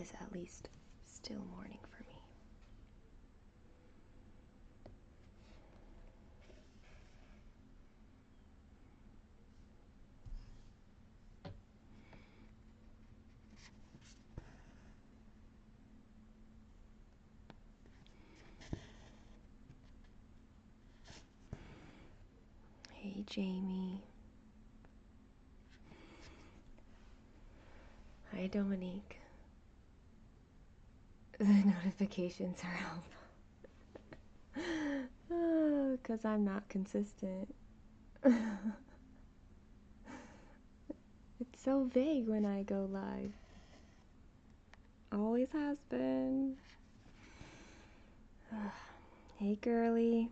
is at least still morning for me. Hey, Jamie. Hi, Dominique. The notifications are out. Because I'm not consistent. It's so vague when I go live. Always has been. Hey, girly.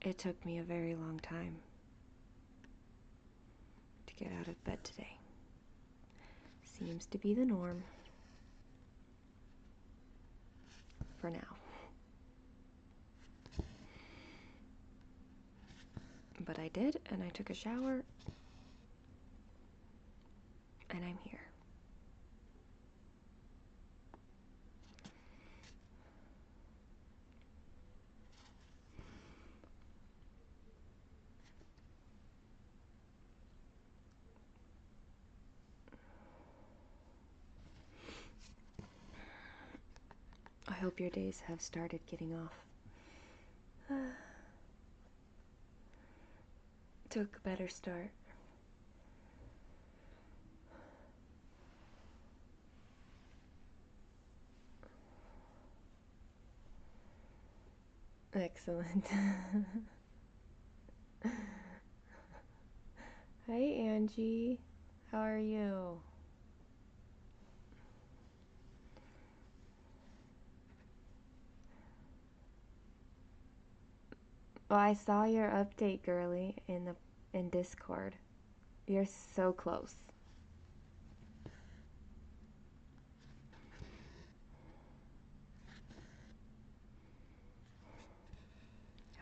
It took me a very long time to get out of bed today. Seems to be the norm. For now. But I did, and I took a shower, and I'm here. I hope your days have started getting off to a better start. Excellent. Hi, Angie. How are you? Well, I saw your update, girly, in Discord. You're so close.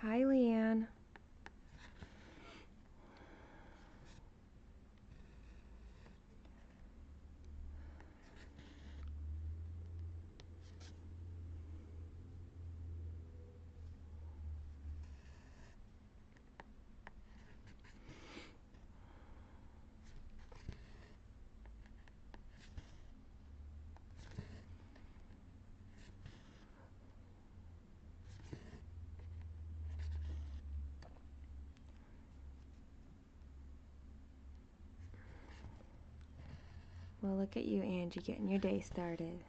Hi, Leanne. Well, look at you, Angie, getting your day started.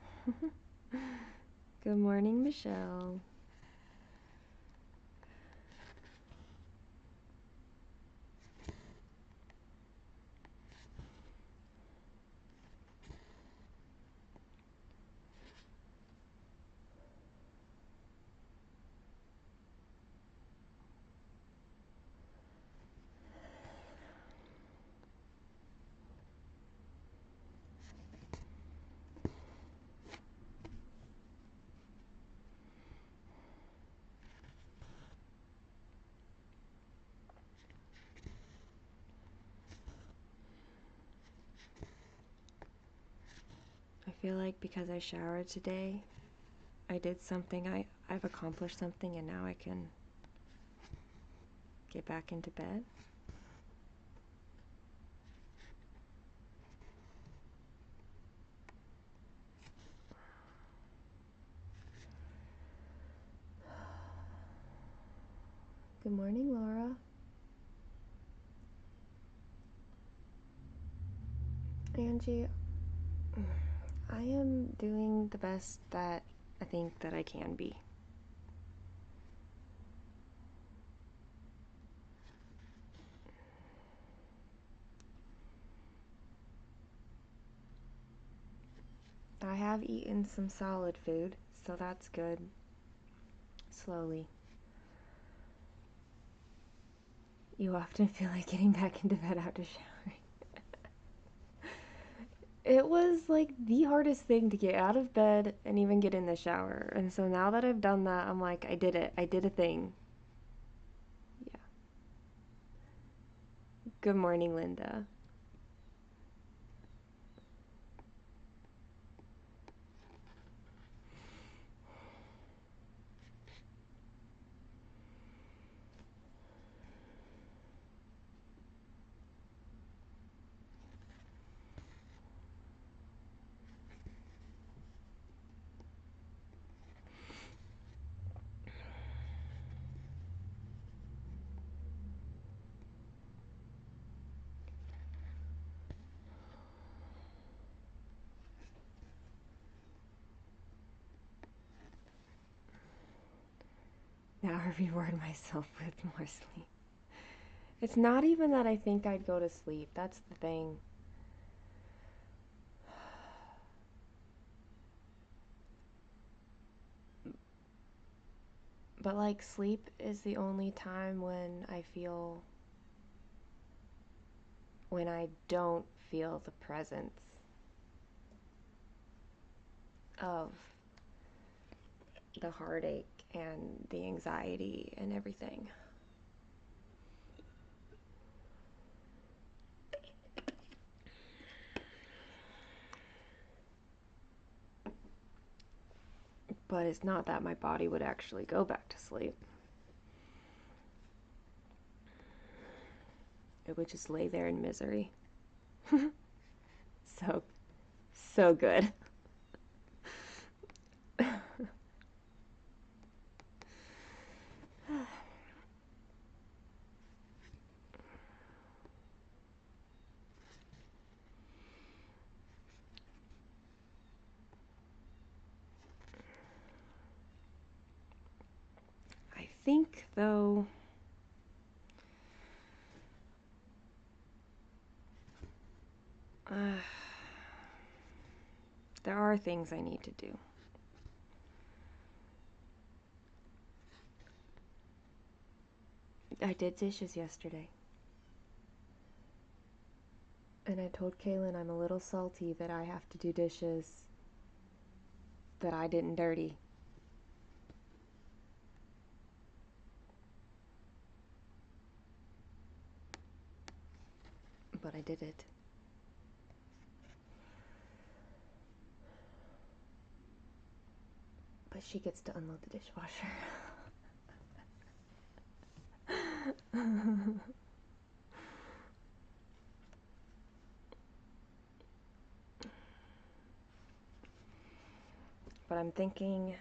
Good morning, Michelle. I feel like because I showered today, I did something, I've accomplished something, and now I can get back into bed. Good morning, Laura. Angie, I am doing the best that I think that I can be. I have eaten some solid food, so that's good. Slowly. You often feel like getting back into bed after showering. It was like the hardest thing to get out of bed and even get in the shower. And so now that I've done that, I'm like, I did it. I did a thing. Yeah. Good morning, Linda. Now I reward myself with more sleep. It's not even that I think I'd go to sleep. That's the thing. But like sleep is the only time when I don't feel the presence of the heartache and the anxiety and everything. But it's not that my body would actually go back to sleep. It would just lay there in misery. So, so good. I think, though, there are things I need to do. I did dishes yesterday. And I told Kaylin I'm a little salty that I have to do dishes that I didn't dirty. But I did it. But she gets to unload the dishwasher. But I'm thinking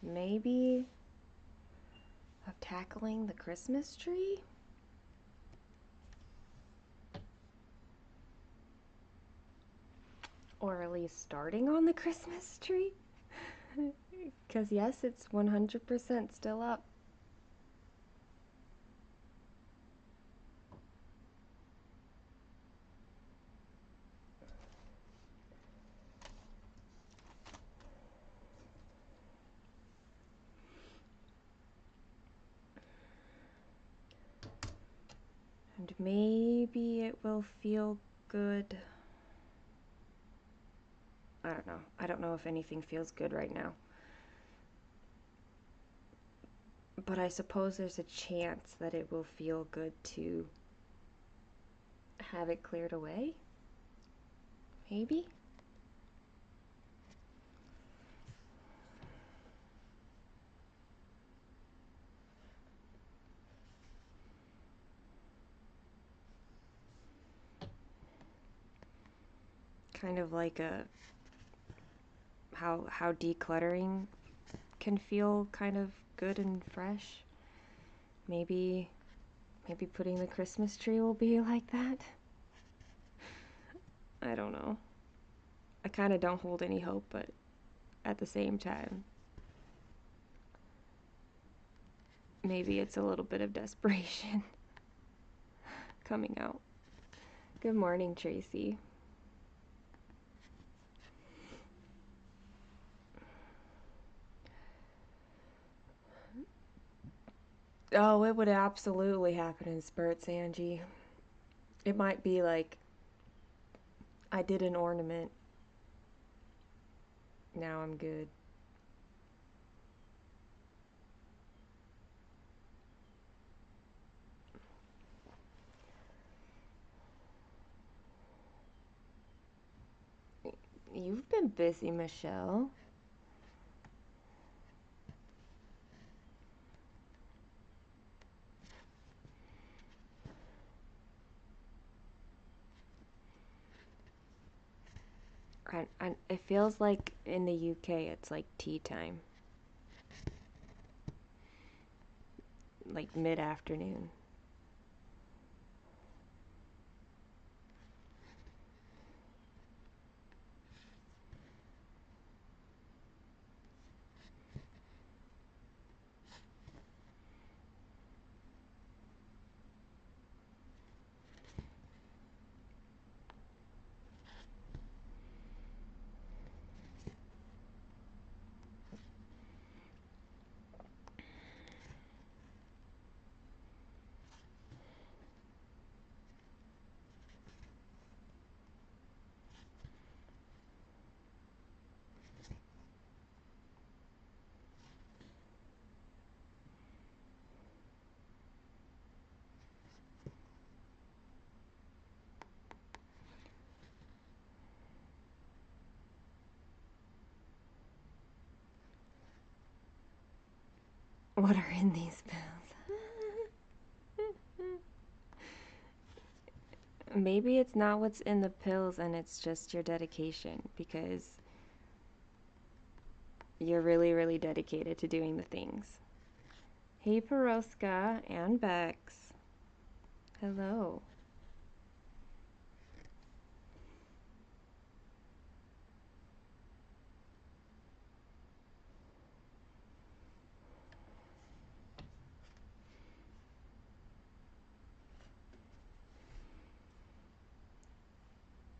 maybe of tackling the Christmas tree? Or at least starting on the Christmas tree? Because yes, it's 100% still up. And maybe it will feel good. I don't know. I don't know if anything feels good right now. But I suppose there's a chance that it will feel good to have it cleared away? Maybe? Kind of like a how decluttering can feel kind of good and fresh. Maybe putting the Christmas tree will be like that. I don't know. I kind of don't hold any hope, but at the same time, maybe it's a little bit of desperation coming out. Good morning, Tracy. Oh, it would absolutely happen in spurts, Angie. It might be like I did an ornament Now I'm good. You've been busy, Michelle. And it feels like in the UK it's like tea time. Like mid-afternoon. What are in these pills? Maybe it's not what's in the pills and it's just your dedication, because you're really, really dedicated to doing the things. Hey, Peroska and Bex. Hello.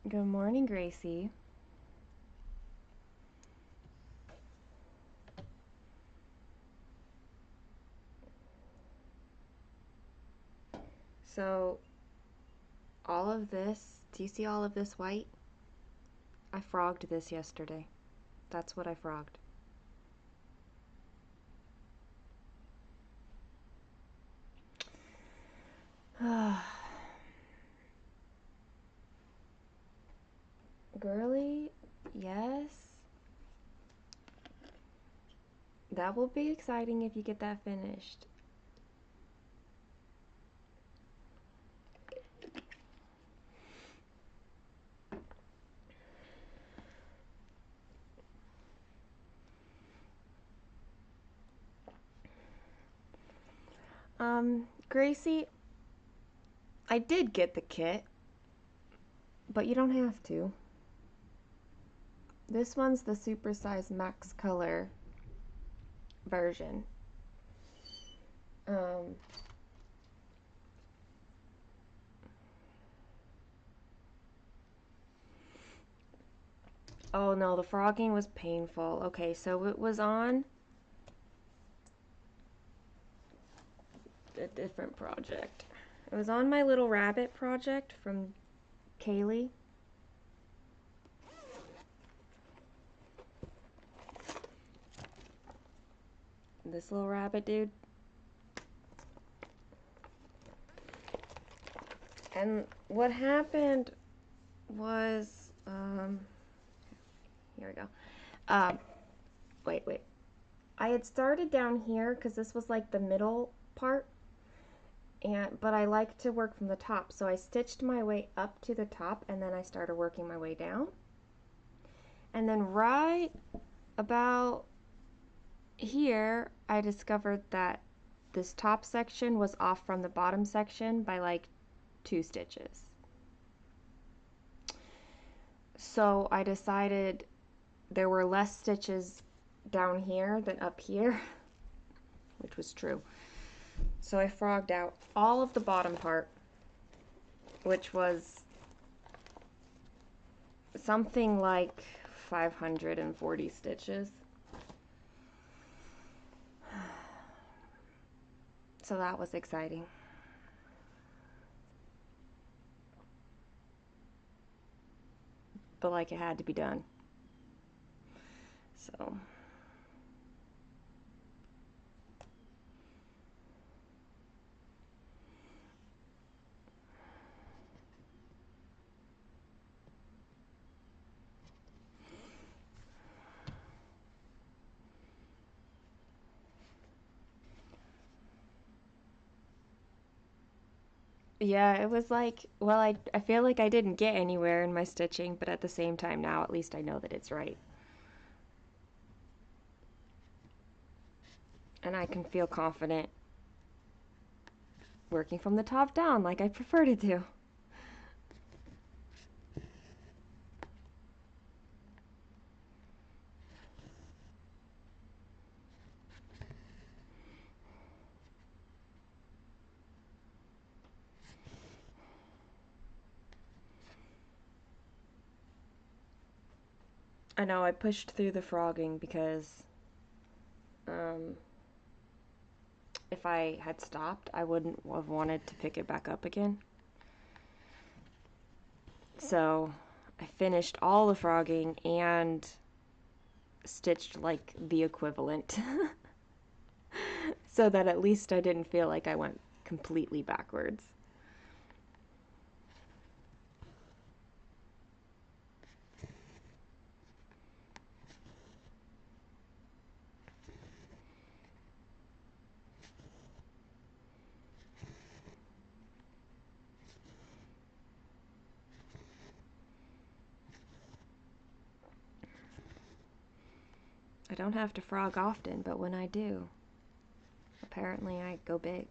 Good morning, Gracie. So, all of this, do you see all of this white? I frogged this yesterday. That's what I frogged. Girly, yes. That will be exciting if you get that finished. Gracie, I did get the kit, but you don't have to. This one's the supersize max color version. Oh no, the frogging was painful. Okay, so it was on a different project. It was on my little rabbit project from Kaylee. This little rabbit dude. And what happened was, here we go. Wait. I had started down here because this was like the middle part, but I like to work from the top, so I stitched my way up to the top and then I started working my way down. And then right about here, I discovered that this top section was off from the bottom section by like 2 stitches. So I decided there were less stitches down here than up here, which was true. So I frogged out all of the bottom part, which was something like 540 stitches. So that was exciting. But like, it had to be done. So yeah, it was like, well, I feel like I didn't get anywhere in my stitching, but at the same time now at least I know that it's right. And I can feel confident working from the top down like I prefer to do. I know I pushed through the frogging because um, if I had stopped, I wouldn't have wanted to pick it back up again. So I finished all the frogging and stitched like the equivalent so that at least I didn't feel like I went completely backwards. I don't have to frog often, but when I do, apparently I go big.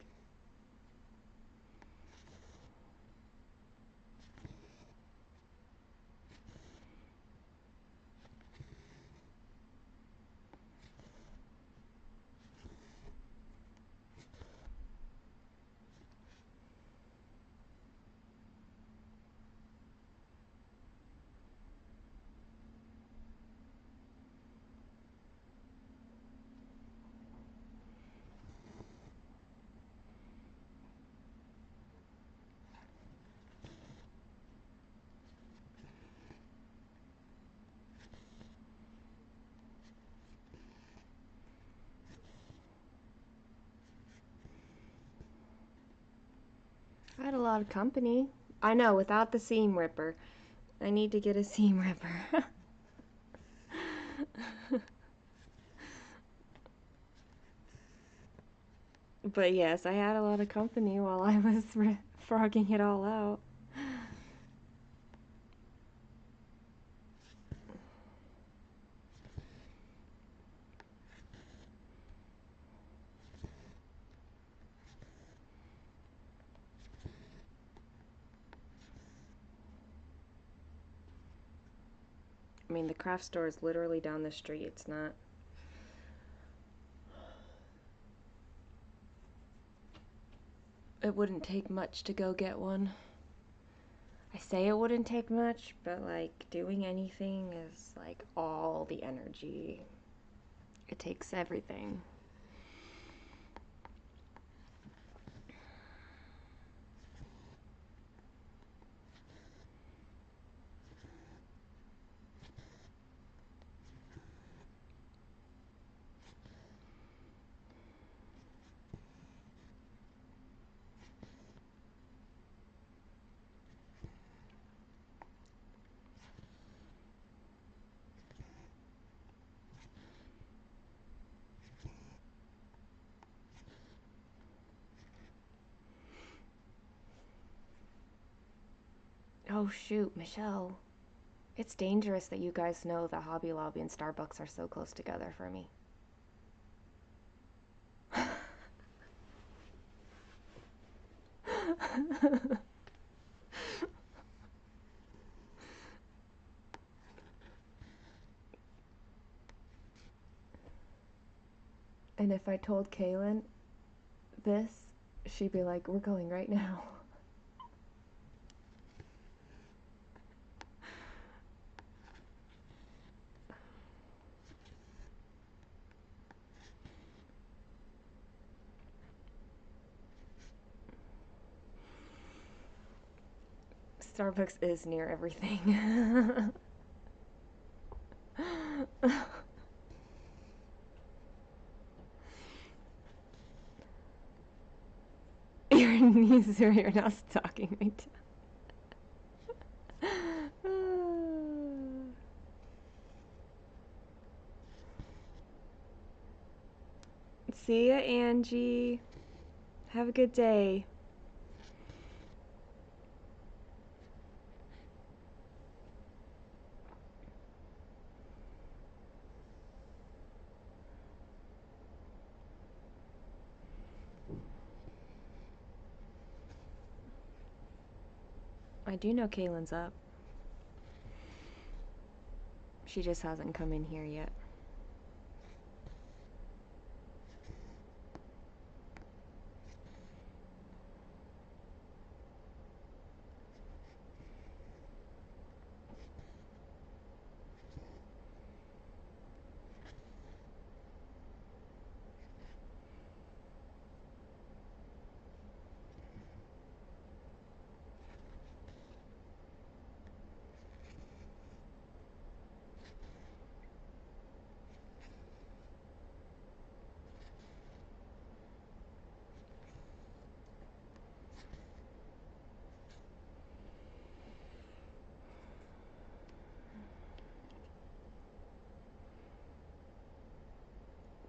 I had a lot of company. I know, without the seam ripper. I need to get a seam ripper. But yes, I had a lot of company while I was frogging it all out. I mean, the craft store is literally down the street. It's not. It wouldn't take much to go get one. I say it wouldn't take much, but like doing anything is like all the energy. It takes everything. Oh shoot, Michelle. It's dangerous that you guys know that Hobby Lobby and Starbucks are so close together for me. And if I told Kaylin this, she'd be like, we're going right now. Starbucks is near everything. So you're not stalking me. See ya, Angie. Have a good day. I do know Kaylin's up. She just hasn't come in here yet.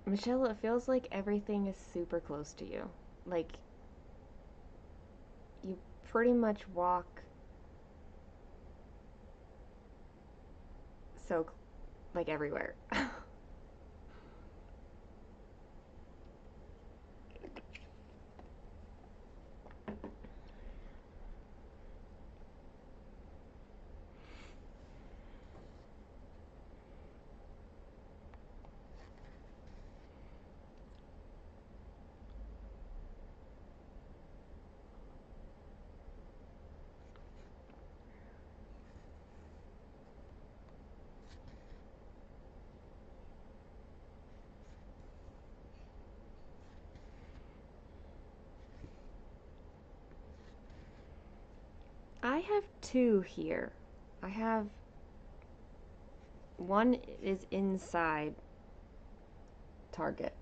Michelle, it feels like everything is super close to you. Like, you pretty much walk so, like, everywhere. I have two here. I have one is inside Target.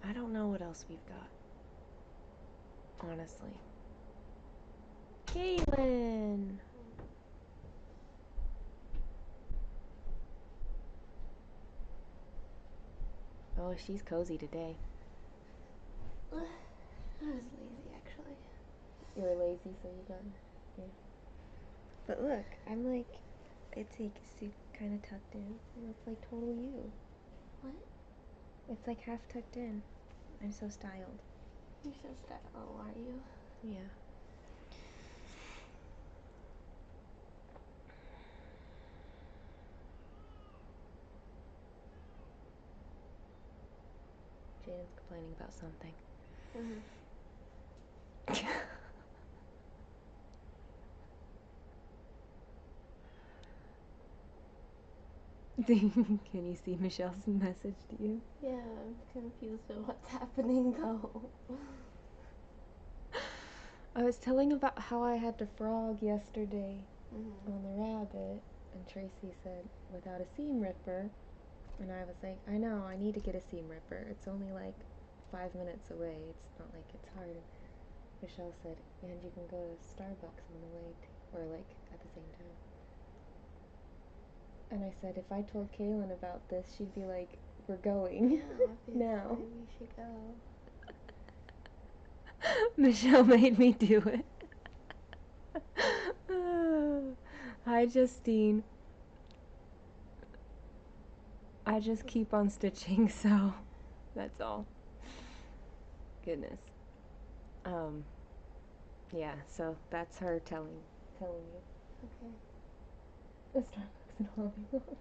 I don't know what else we've got, honestly. Kaylin! Oh, she's cozy today. I was lazy, actually. You were lazy, so you got... Yeah. But look, I'm like... It's like kind of tucked in. And it's like total you. What? It's like half tucked in. I'm so styled. You're so styled. Oh, are you? Yeah. Jaden's complaining about something. Can you see Michelle's message to you? Yeah, I'm confused with what's happening though. I was telling about how I had to frog yesterday on the rabbit, and Tracy said, without a seam ripper. And I was like, I know, I need to get a seam ripper. It's only like 5 minutes away. It's not like it's hard. Michelle said, and you can go to Starbucks on the way, or like at the same time. And I said, if I told Kaylin about this, she'd be like, we're going. Yeah, now. We should go. Michelle made me do it. Hi, Justine. I just keep on stitching, so that's all. Goodness. Yeah, so that's her telling you. Okay. The Starbucks in Hobby Lobby.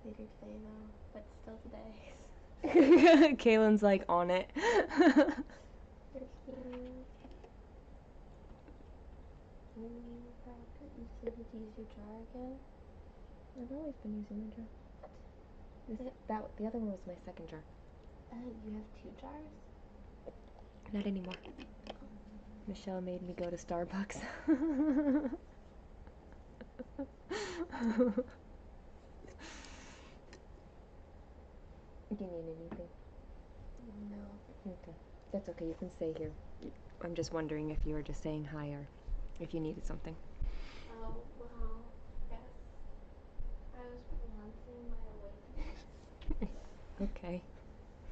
Later today though, but still today. Kaylin's like on it. You said you'd use your jar again? I've always been using my jar. The other one was my second jar. You have 2 jars? Not anymore. Michelle made me go to Starbucks. Do you need anything? No. Okay. That's okay, you can stay here. I'm just wondering if you were just saying hi or if you needed something. Oh, well, yes. I was pronouncing my awakeness. Okay.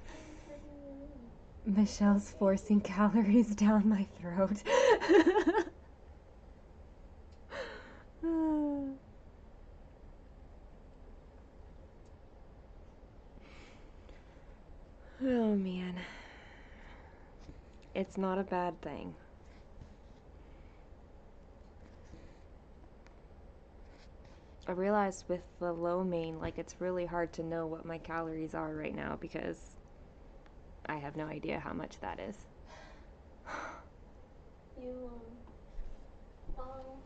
Someone's hurting your room. Michelle's forcing calories down my throat. Oh man. It's not a bad thing. I realized with the lo mein, like it's really hard to know what my calories are right now because I have no idea how much that is. You, well,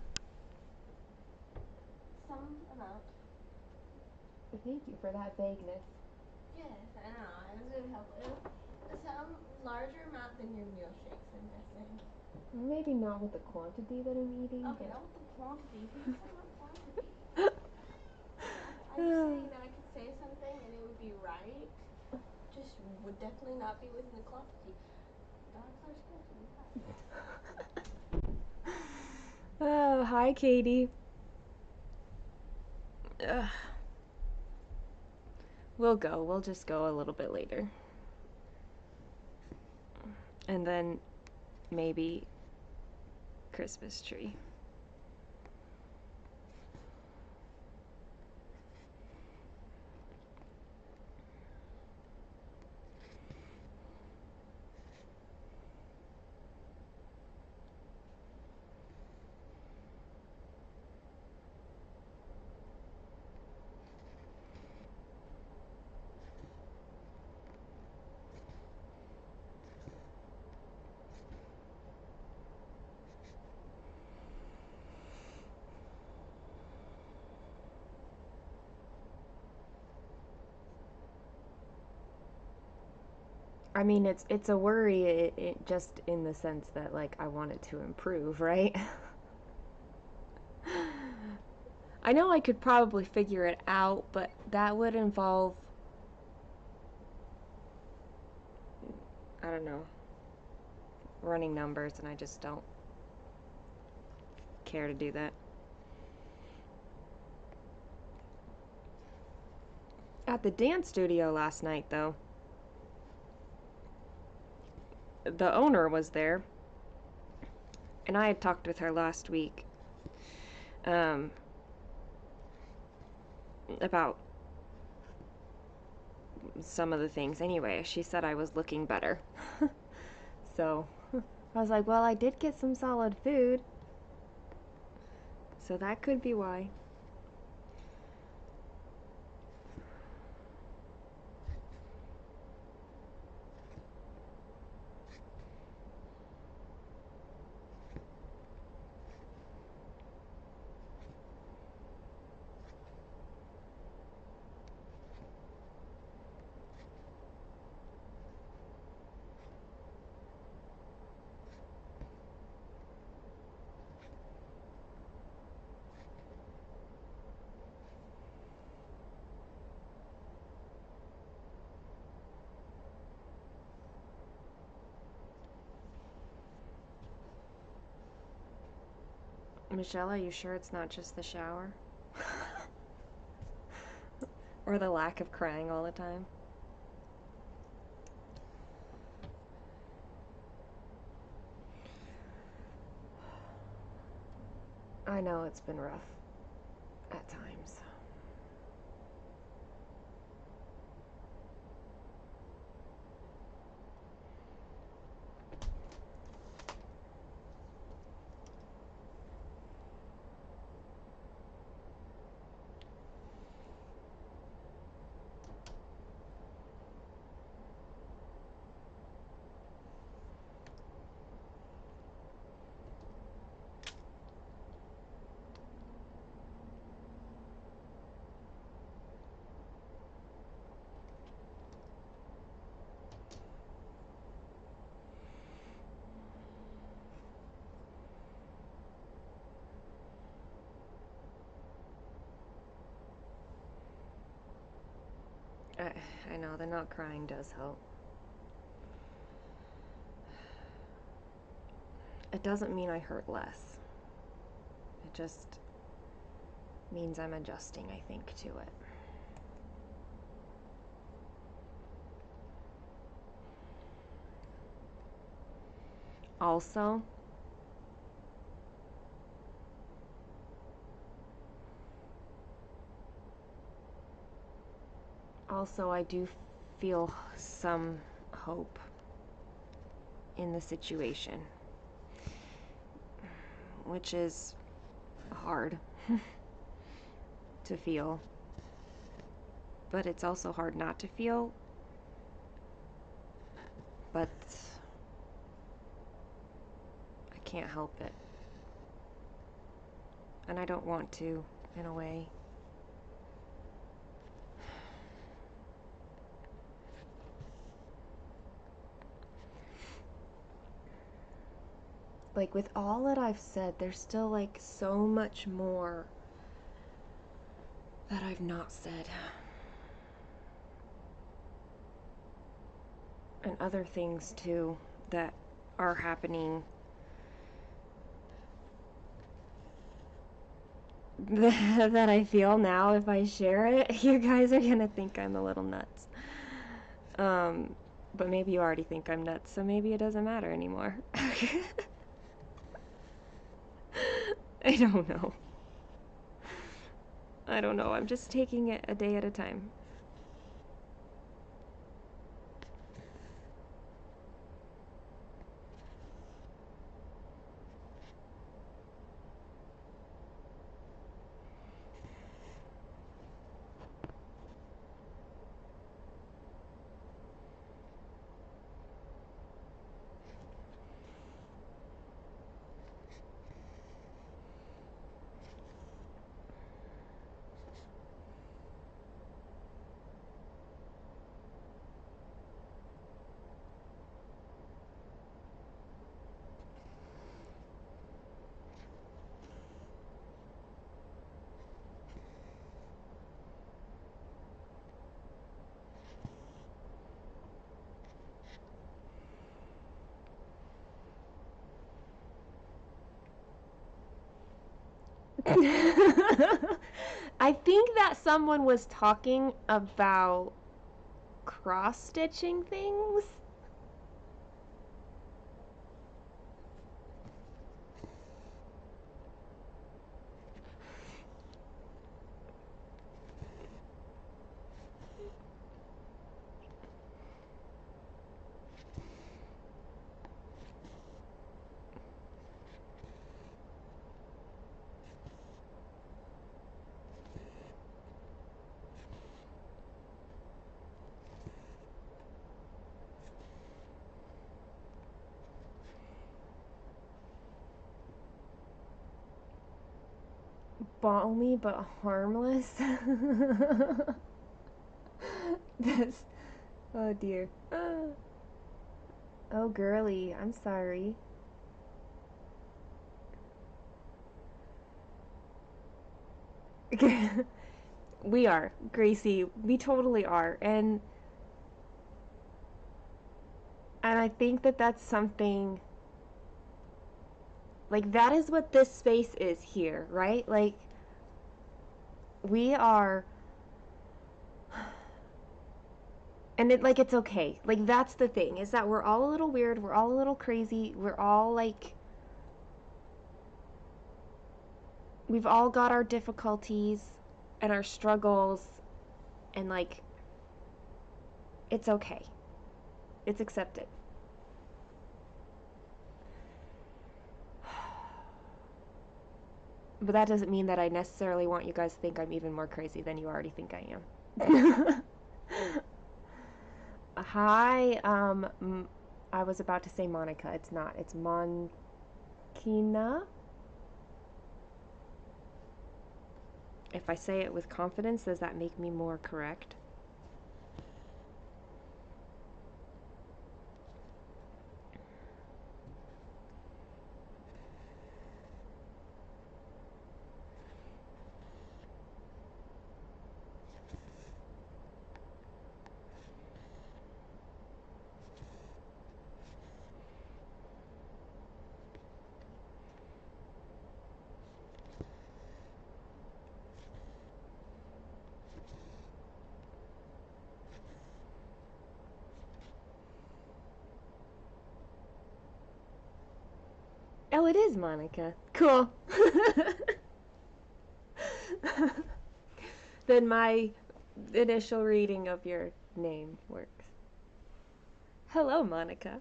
some amount. Thank you for that vagueness. Yes, I know. It was really helpful. Some larger amount than your meal shakes, I'm guessing. Maybe not with the quantity that I'm eating. Okay, but... not with the quantity. Who said about quantity? I'm saying that I could say something and it would be right. Just would definitely not be within the quantity. Dogs are sketchy. Oh, hi, Katie. Ugh. We'll go. We'll just go a little bit later. And then maybe Christmas tree. I mean, it's a worry, it just in the sense that like I want it to improve, right? I know I could probably figure it out, but that would involve, I don't know, running numbers, and I just don't care to do that. At the dance studio last night, though, the owner was there, and I had talked with her last week about some of the things. Anyway, she said I was looking better. So I was like, well, I did get some solid food, so that could be why. Michelle, are you sure it's not just the shower? Or the lack of crying all the time? I know it's been rough at times. I know, the not crying does help. It doesn't mean I hurt less. It just means I'm adjusting, I think, to it. Also, I do feel some hope in the situation, which is hard to feel, but it's also hard not to feel, but I can't help it, and I don't want to, in a way. Like, with all that I've said, there's still, like, so much more that I've not said. And other things, too, that are happening that I feel now. If I share it, you guys are gonna think I'm a little nuts. But maybe you already think I'm nuts, so maybe it doesn't matter anymore. I don't know. I don't know. I'm just taking it a day at a time. I think that someone was talking about cross-stitching things. Balmy but harmless. That's, oh dear. Oh girly, I'm sorry. We are, Gracie. We totally are, and I think that that's something. Like, that is what this space is here, right? Like, we are, and it's okay. Like, that's the thing, is that we're all a little weird, we're all a little crazy, we're all like, we've all got our difficulties and our struggles, and like, it's okay. It's accepted. But that doesn't mean that I necessarily want you guys to think I'm even more crazy than you already think I am. Hi, I was about to say Monica. It's not. It's Monkina. If I say it with confidence, does that make me more correct? Oh, it is Monica. Cool. Then my initial reading of your name works. Hello, Monica.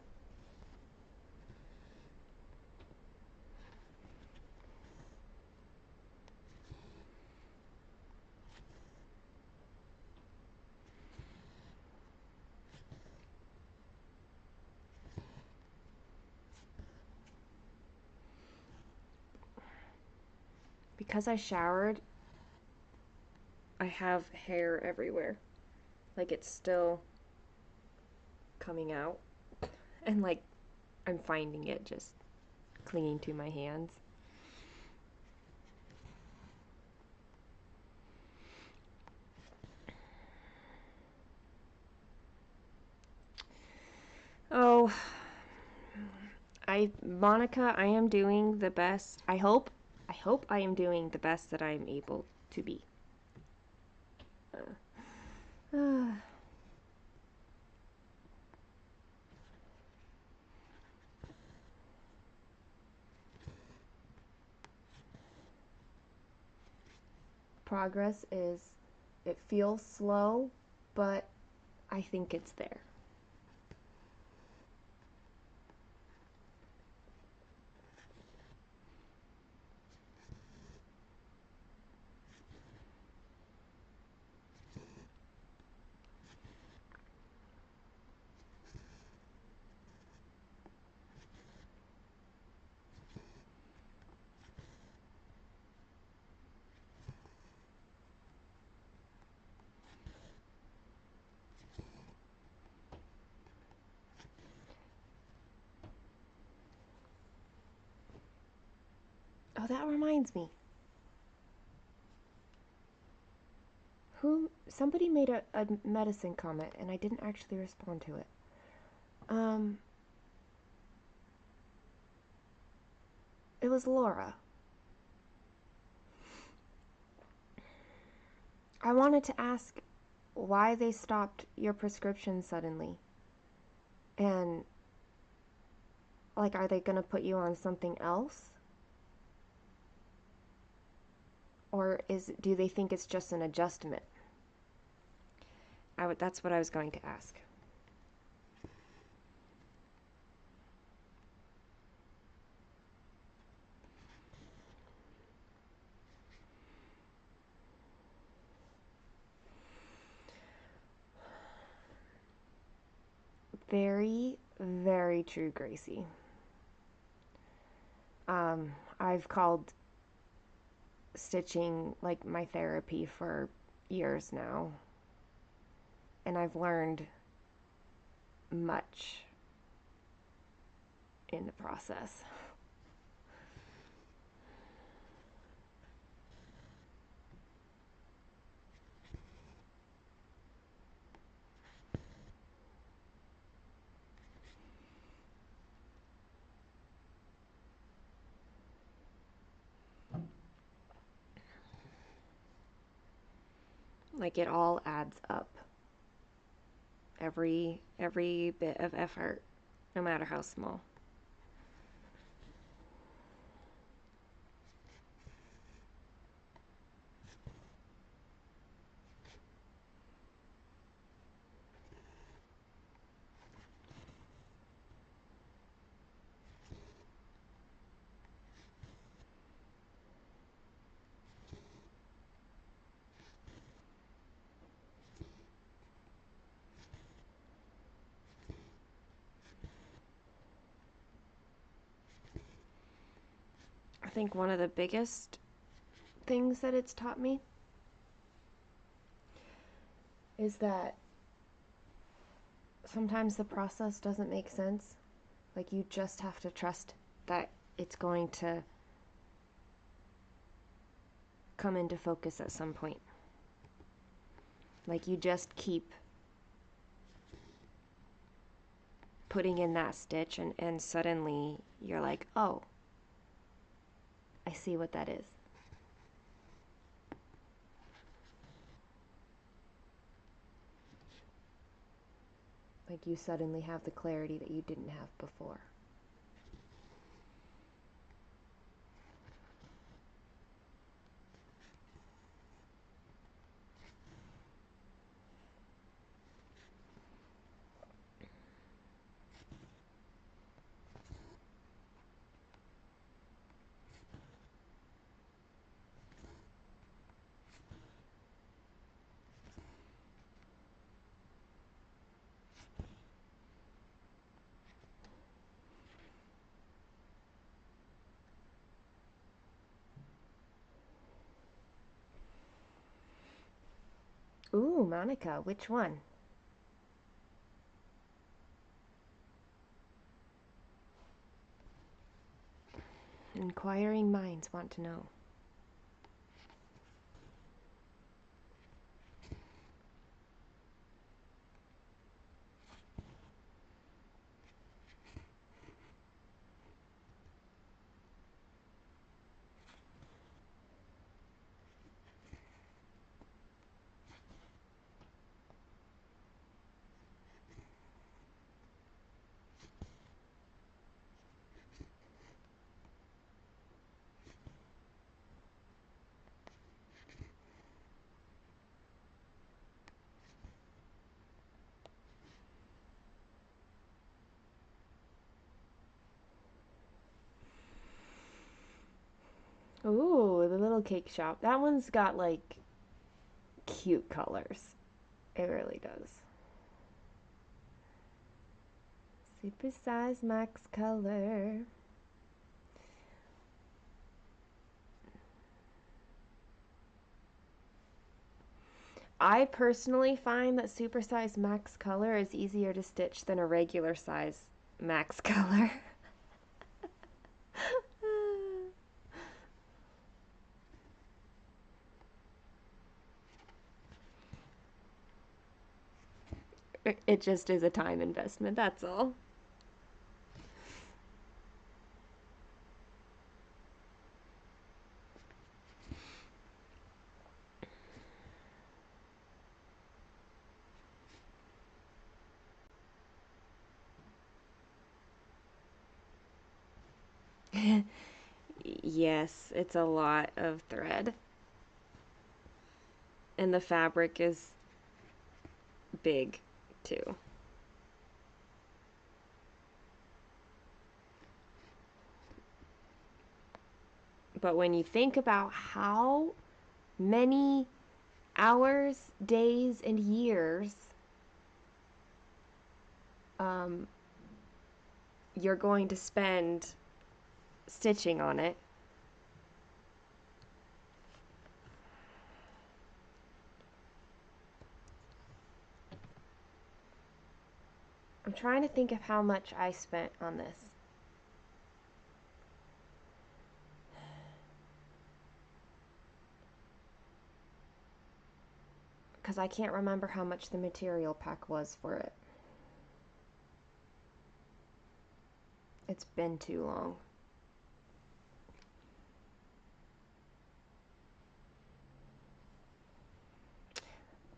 Because I showered, I have hair everywhere. Like it's still coming out. And like I'm finding it just clinging to my hands. Oh, Monica, I am doing the best. I hope I am doing the best that I am able to be. Progress is, it feels slow, but I think it's there. Oh, that reminds me. Somebody made a medicine comment and I didn't actually respond to it. Um, it was Laura. I wanted to ask why they stopped your prescription suddenly. And like, are they gonna put you on something else? Or do they think it's just an adjustment? That's what I was going to ask. Very, very true, Gracie. I've called stitching like my therapy for years now, and I've learned much in the process. Like it all adds up. Every bit of effort, no matter how small. I think one of the biggest things that it's taught me is that sometimes the process doesn't make sense. Like you just have to trust that it's going to come into focus at some point. Like you just keep putting in that stitch and suddenly you're like, oh, I see what that is. Like you suddenly have the clarity that you didn't have before. Ooh, Monica, which one? Inquiring minds want to know. Ooh, the little cake shop. That one's got like cute colors. It really does. Super size max color. I personally find that super size max color is easier to stitch than a regular size max color. It just is a time investment, that's all. Yes, it's a lot of thread. And the fabric is big too. But when you think about how many hours, days, and years um, you're going to spend stitching on it, I'm trying to think of how much I spent on this. Because I can't remember how much the material pack was for it. It's been too long.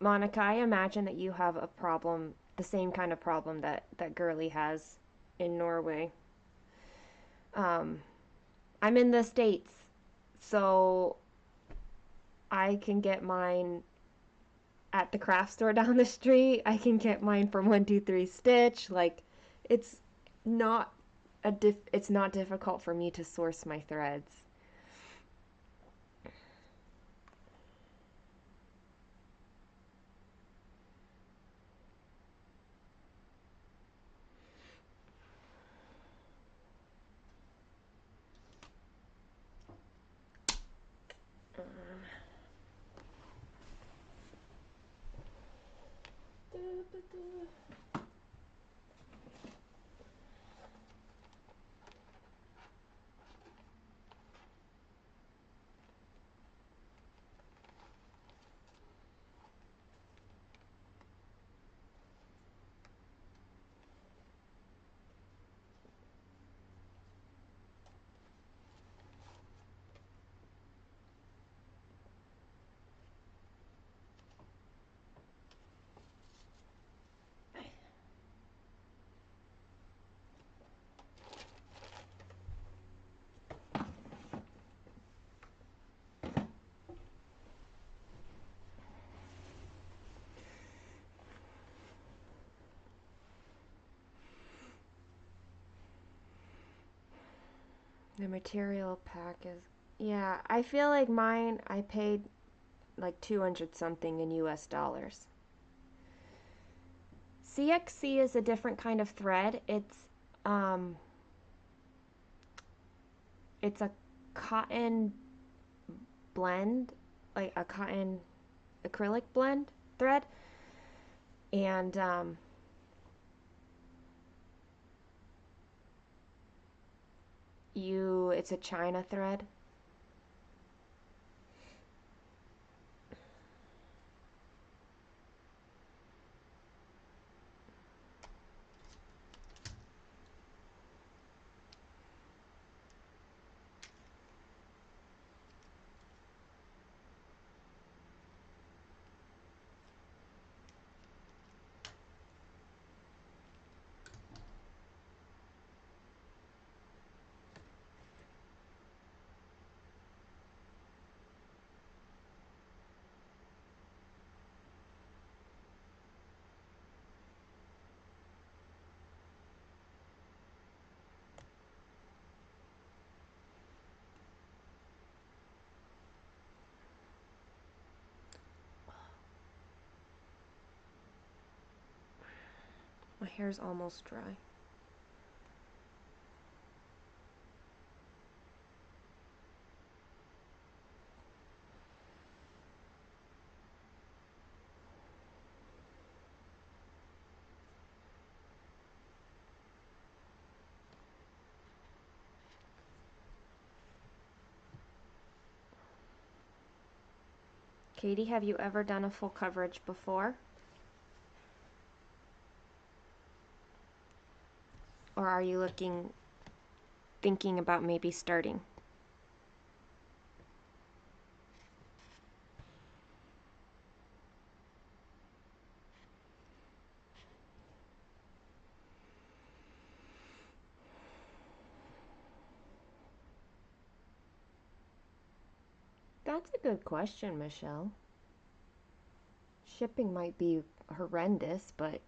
Monica, I imagine that you have a problem, the same kind of problem that Girly has in Norway. Um, I'm in the States, so I can get mine at the craft store down the street. I can get mine from 123 Stitch. Like, it's not it's not difficult for me to source my threads. The material pack is, yeah, I feel like mine, I paid like 200 something in US dollars. CXC is a different kind of thread. Um it's a cotton blend, like a cotton acrylic blend. thread, and it's a China thread. My hair's almost dry. Katie, have you ever done a full coverage before? Or are you thinking about maybe starting? That's a good question, Michelle. Shipping might be horrendous, but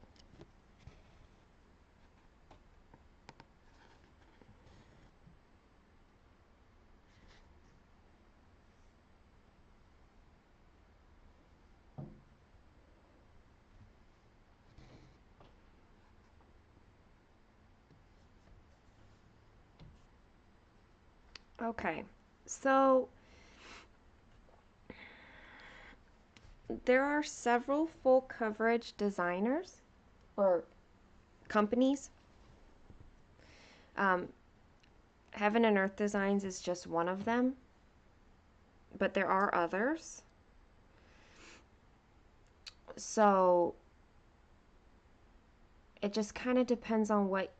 okay. So there are several full coverage designers or companies. Um, Heaven and Earth Designs is just one of them, but there are others. So it just kind of depends on what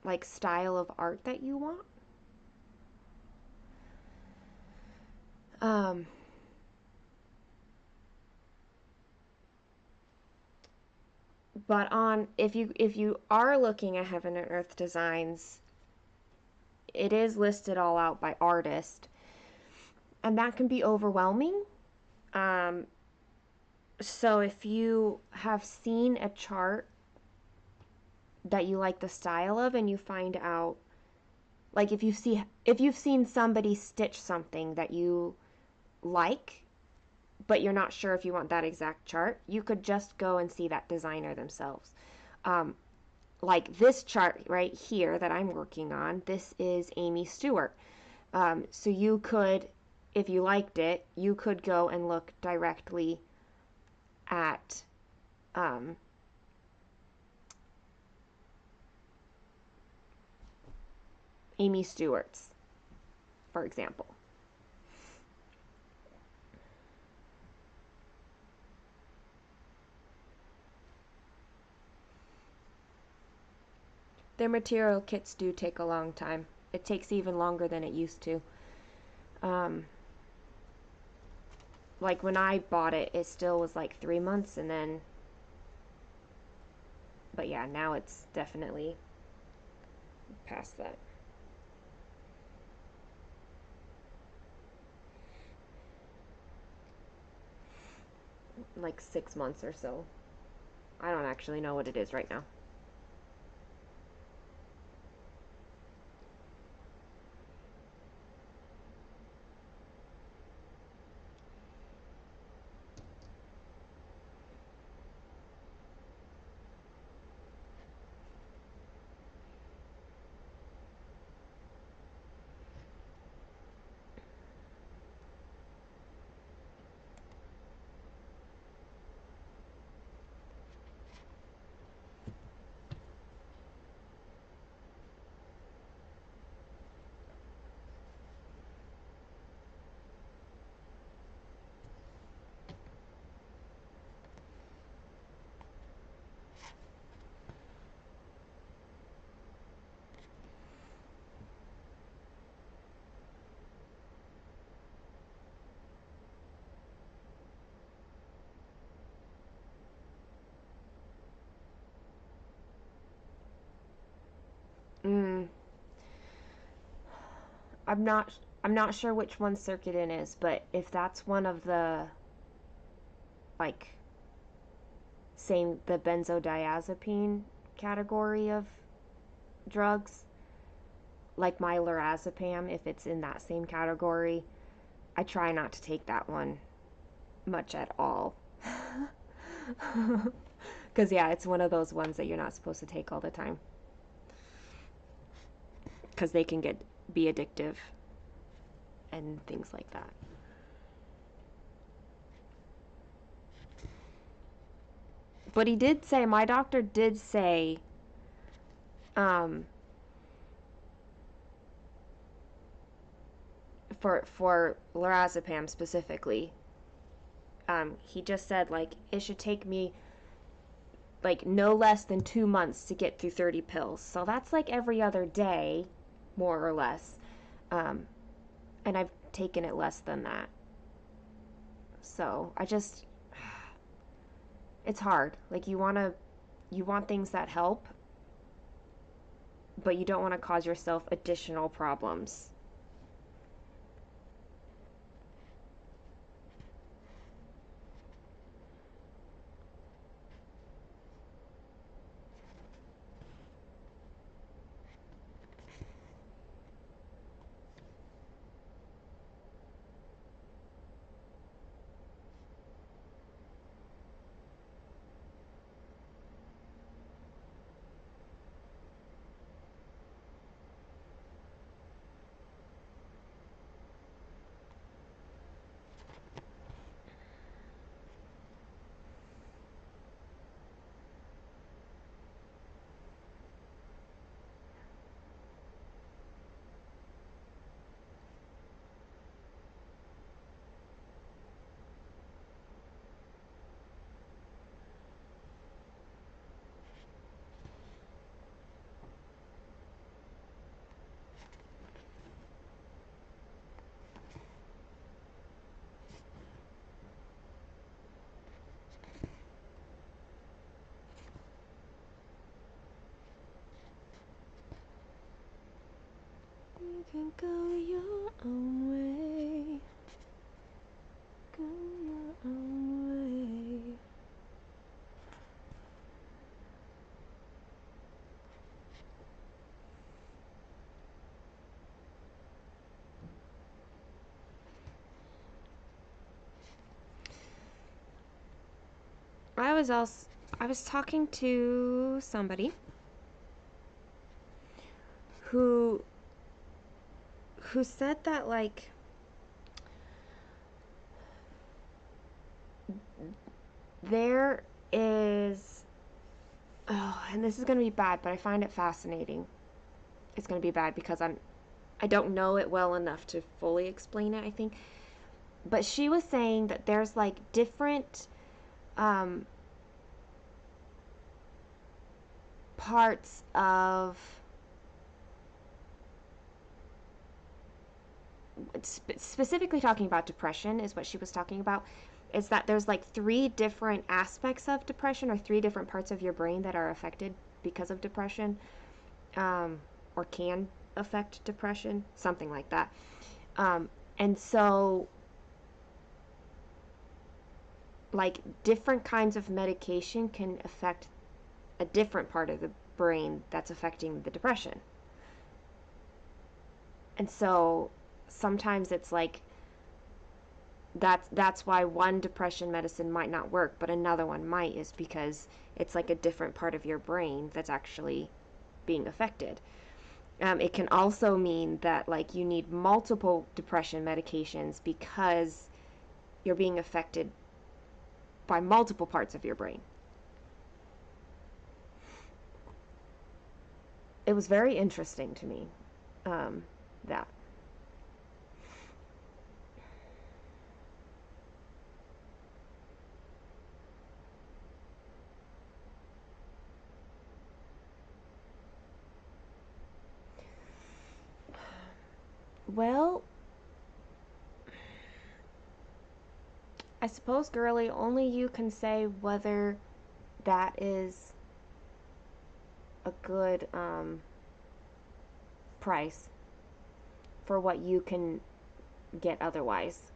like style of art that you want. Um, but on if you are looking at Heaven and Earth Designs, it is listed all out by artist, and that can be overwhelming. Um, so if you have seen a chart that you like the style of, and you find out, like if you've seen somebody stitch something that you like, but you're not sure if you want that exact chart, you could just go and see that designer themselves. Um, like this chart right here that I'm working on, this is Aimee Stewart. So you could, if you liked it, you could go and look directly at Aimee Stewart's, for example. Their material kits do take a long time. It takes even longer than it used to. Um, like when I bought it, it still was like 3 months, and then, but yeah, now it's definitely past that. Like 6 months or so. I don't actually know what it is right now. I'm not I'm not sure which one Circuitin is, but if that's one of the like same the benzodiazepine category of drugs, like my lorazepam, if it's in that same category, I try not to take that one much at all. Because, yeah, it's one of those ones that you're not supposed to take all the time. Because they can be addictive and things like that. But he did say, my doctor did say, um, for lorazepam specifically, he just said like it should take me like no less than 2 months to get through 30 pills. So that's like every other day, more or less. Um, and I've taken it less than that. So I just, it's hard. Like you want things that help, but you don't want to cause yourself additional problems. You can go your own way. Go your own way. I was talking to somebody who said that like there is, oh, and this is going to be bad, but I find it fascinating. It's going to be bad because I don't know it well enough to fully explain it, I think. But she was saying that there's like different um, parts of specifically talking about depression is what she was talking about, is that there's like three different aspects of depression or three different parts of your brain that are affected because of depression, or can affect depression, something like that. And so like different kinds of medication can affect a different part of the brain that's affecting the depression. And so sometimes it's like that's why one depression medicine might not work but another one might, is because it's like a different part of your brain that's actually being affected. It can also mean that like you need multiple depression medications because you're being affected by multiple parts of your brain. It was very interesting to me, that. Well, I suppose, girly, only you can say whether that is a good price. for what you can get otherwise.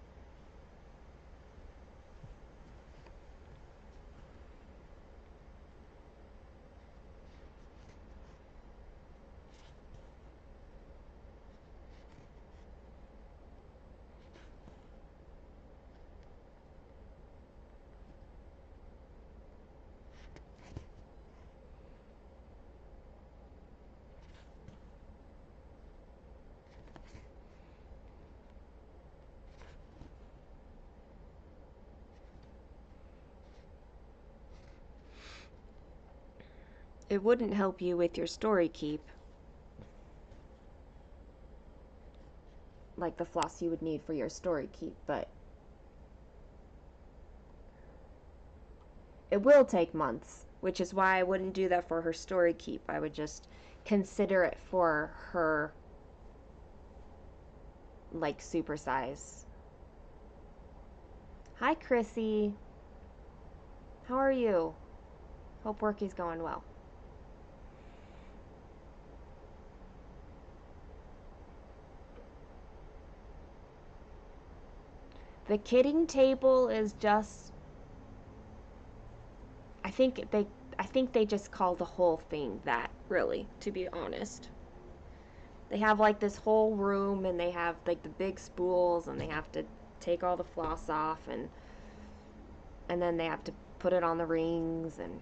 It wouldn't help you with your story keep, like the floss you would need for your story keep, but it will take months, which is why I wouldn't do that for her story keep. I would just consider it for her, like, super size. Hi, Chrissy. How are you? Hope work is going well. The kidding table is just, I think they just call the whole thing that, really, to be honest. They have like this whole room, and they have like the big spools, and they have to take all the floss off, and then they have to put it on the rings, and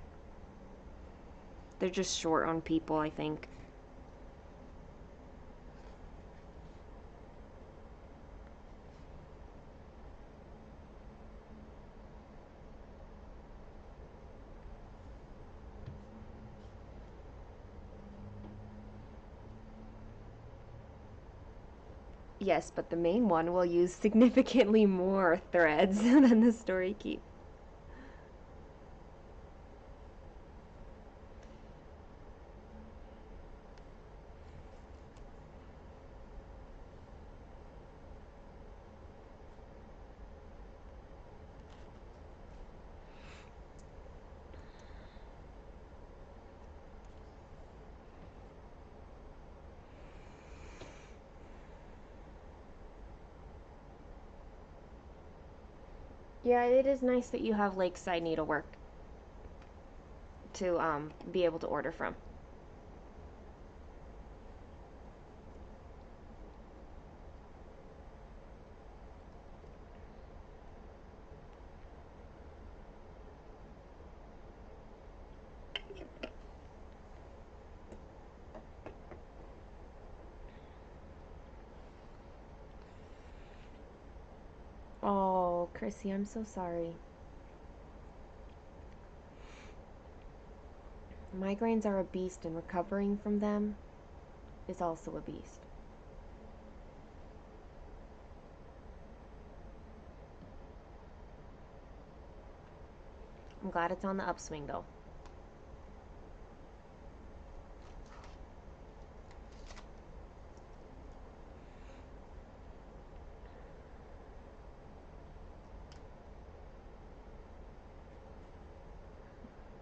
they're just short on people, I think. Yes, but the main one will use significantly more threads than the story keep. Yeah, it is nice that you have lakeside needlework to be able to order from. Oh, Chrissy, I'm so sorry. Migraines are a beast, and recovering from them is also a beast. I'm glad it's on the upswing, though.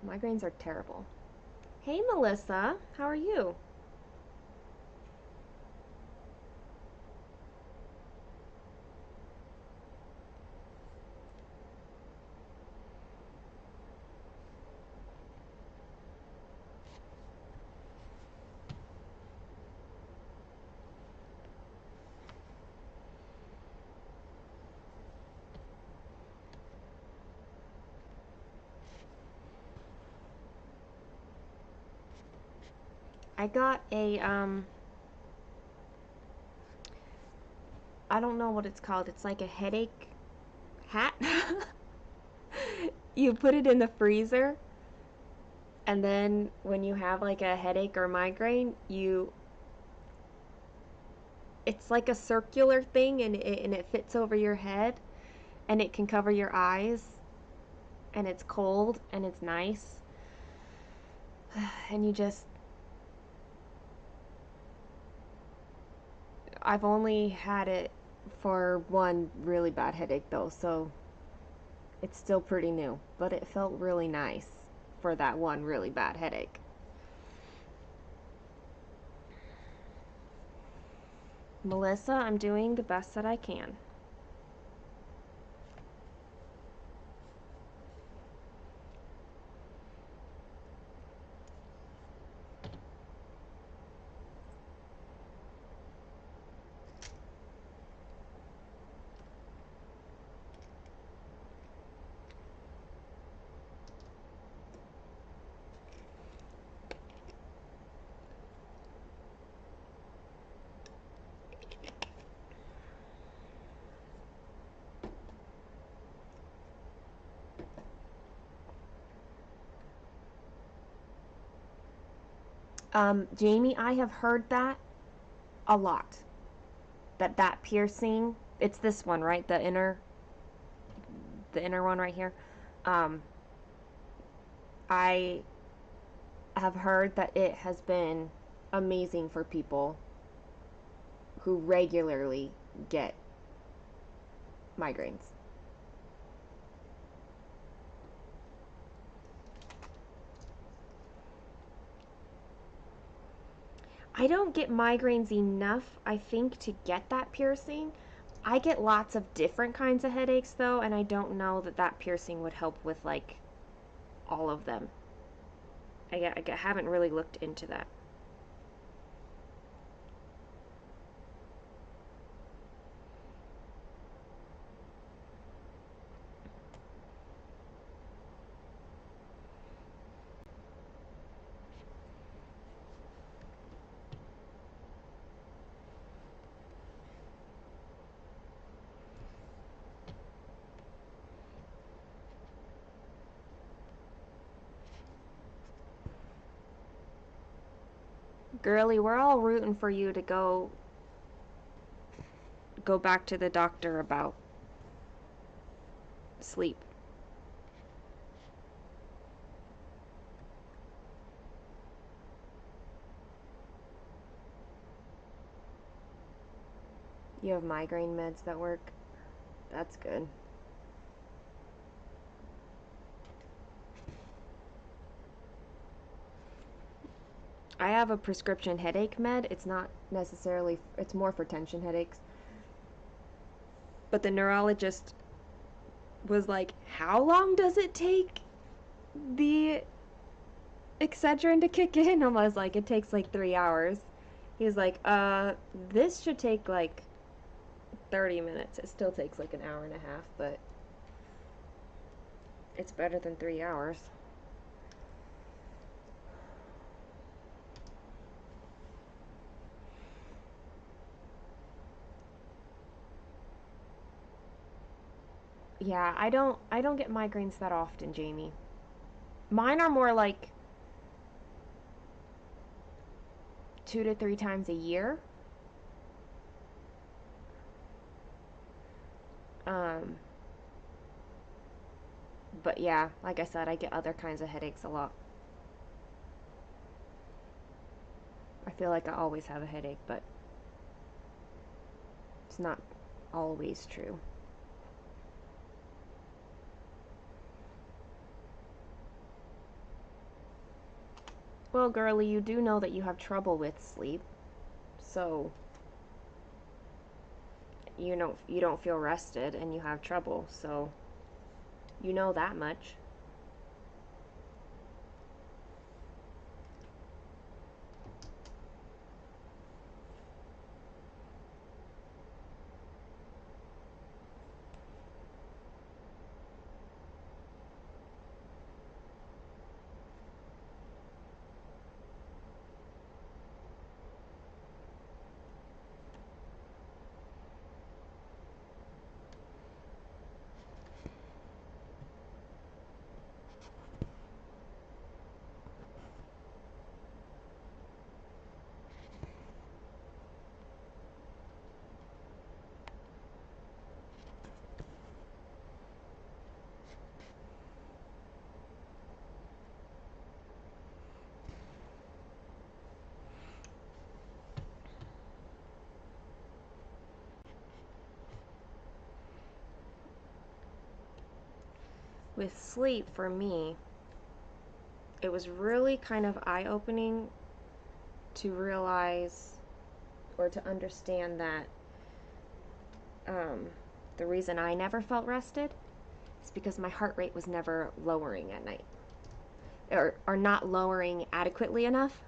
Migraines are terrible. Hey, Melissa, how are you? I got a, I don't know what it's called. It's like a headache hat. You put it in the freezer, and then when you have like a headache or migraine, it's like a circular thing, and it fits over your head, and it can cover your eyes, and it's cold, and it's nice. And I've only had it for one really bad headache though, so it's still pretty new, but it felt really nice for that one really bad headache. Melissa, I'm doing the best that I can. Jamie, I have heard that a lot. That piercing, it's this one, right? The inner one right here. Um, I have heard that it has been amazing for people who regularly get migraines. I don't get migraines enough, I think, to get that piercing. I get lots of different kinds of headaches, though, and I don't know that that piercing would help with, like, all of them. I haven't really looked into that. Girlie, we're all rooting for you to go back to the doctor about sleep. You have migraine meds that work? That's good. I have a prescription headache med. It's not necessarily, it's more for tension headaches. But the neurologist was like, how long does it take the Excedrin to kick in? I was like, it takes like 3 hours. He was like, this should take like 30 minutes. It still takes like an hour and a half, but it's better than 3 hours. Yeah, I don't get migraines that often, Jamie. Mine are more like 2 to 3 times a year. Um, but yeah, like I said, I get other kinds of headaches a lot. I feel like I always have a headache, but it's not always true. Well, girlie, you do know that you have trouble with sleep, so you don't feel rested and you have trouble, so you know that much. With sleep, for me, it was really kind of eye-opening to realize or to understand that the reason I never felt rested is because my heart rate was never lowering at night, or not lowering adequately enough.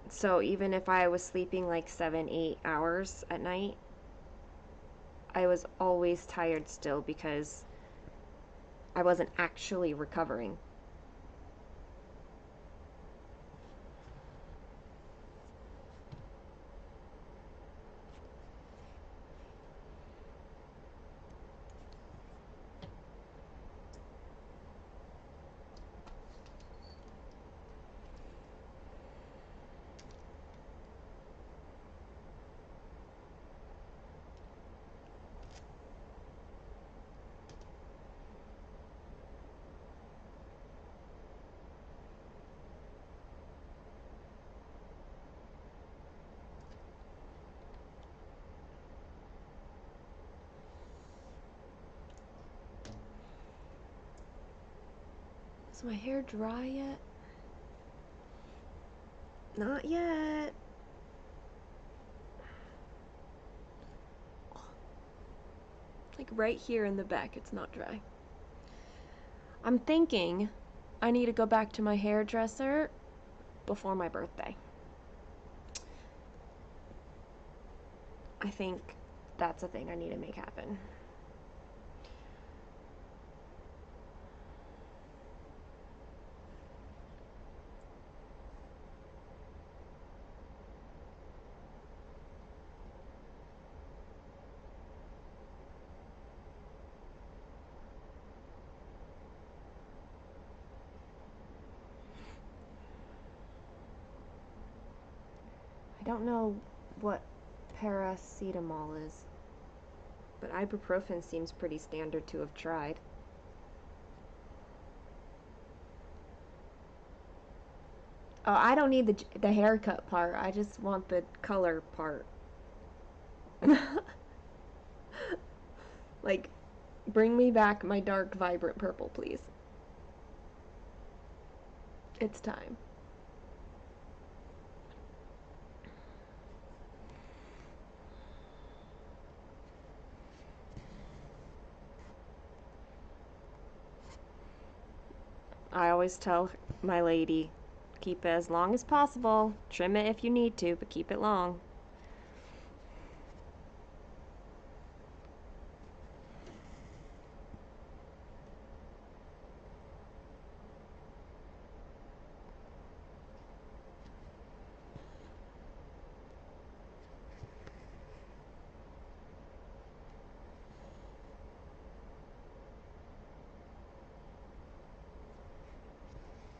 So even if I was sleeping like 7, 8 hours at night, I was always tired still because I wasn't actually recovering. Is my hair dry yet? Not yet. Like right here in the back, it's not dry. I'm thinking I need to go back to my hairdresser before my birthday. I think that's a thing I need to make happen. I don't know what paracetamol is, but ibuprofen seems pretty standard to have tried. Oh, I don't need the haircut part. I just want the color part. Like, bring me back my dark, vibrant purple, please. It's time. I always tell my lady, keep it as long as possible. Trim it if you need to, but keep it long.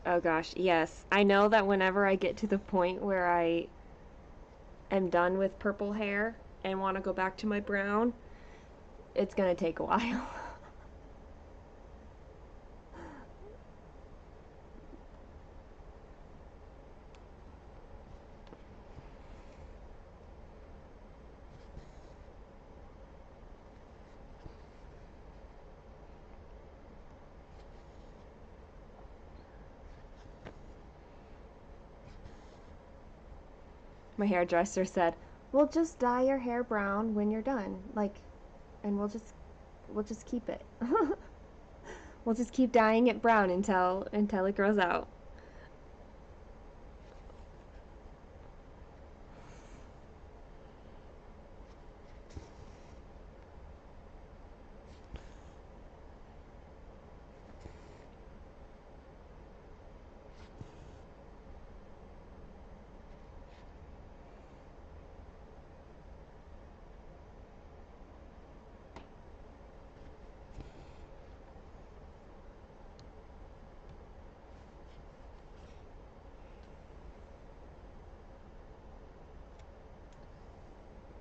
Oh gosh, yes. I know that whenever I get to the point where I am done with purple hair and want to go back to my brown, it's gonna take a while. My hairdresser said, "We'll just dye your hair brown when you're done, like, and we'll just keep it. We'll just keep dyeing it brown until it grows out."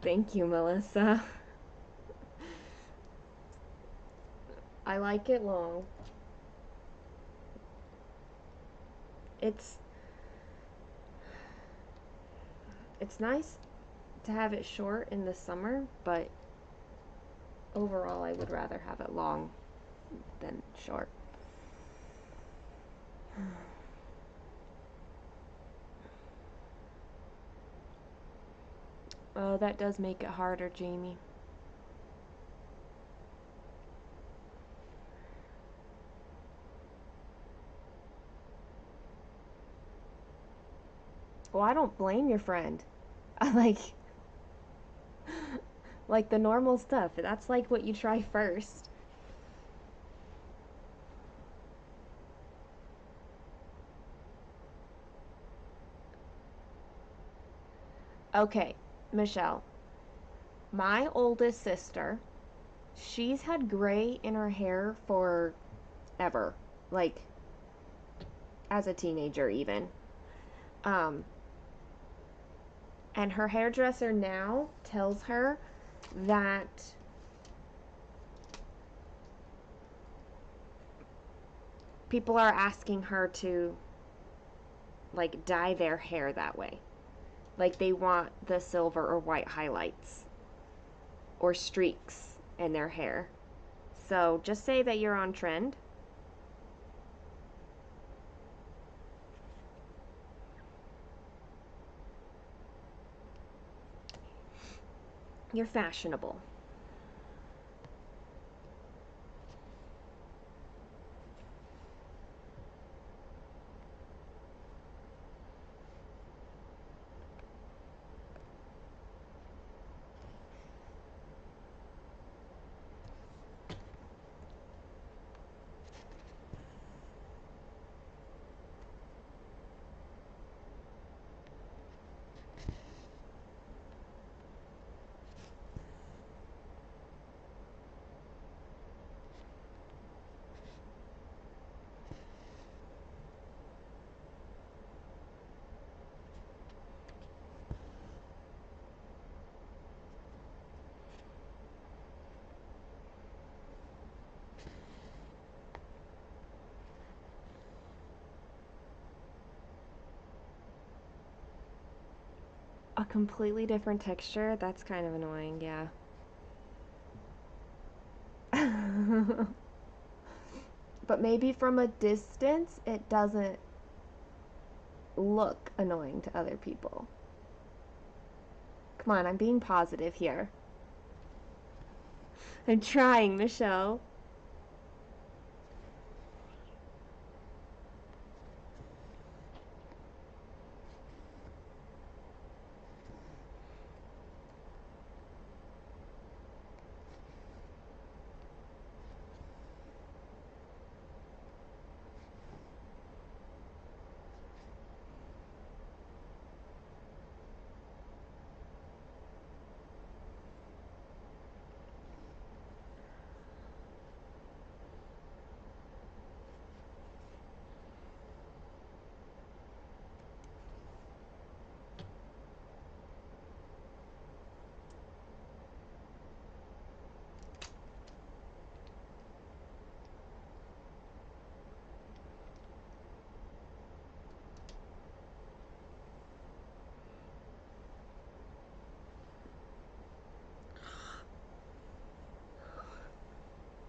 Thank you, Melissa. I like it long. It's it's nice to have it short in the summer, but overall I would rather have it long. than short. Oh, that does make it harder, Jamie. Well, I don't blame your friend. I like the normal stuff. That's like what you try first. Okay, Michelle. My oldest sister, she's had gray in her hair for ever. Like as a teenager even. Um and her hairdresser now tells her that people are asking her to like dye their hair that way. Like they want the silver or white highlights or streaks in their hair. So just say that you're on trend. You're fashionable. A completely different texture? That's kind of annoying, yeah. But maybe from a distance, it doesn't look annoying to other people. Come on, I'm being positive here. I'm trying, Michelle.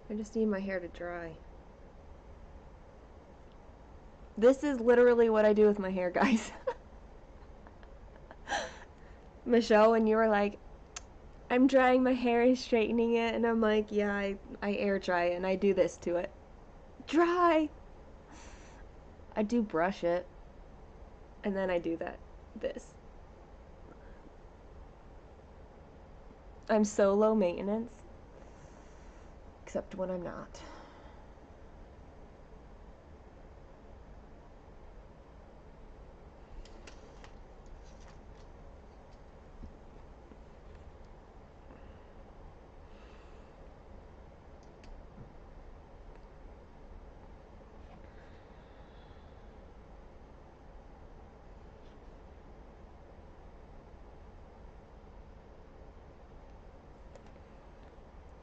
I just need my hair to dry. This is literally what I do with my hair, guys. Michelle, when you were like, I'm drying my hair and straightening it, and I'm like, yeah, I air dry it, and I do this to it. Dry! I do brush it, and then I do this. I'm so low maintenance, except when I'm not.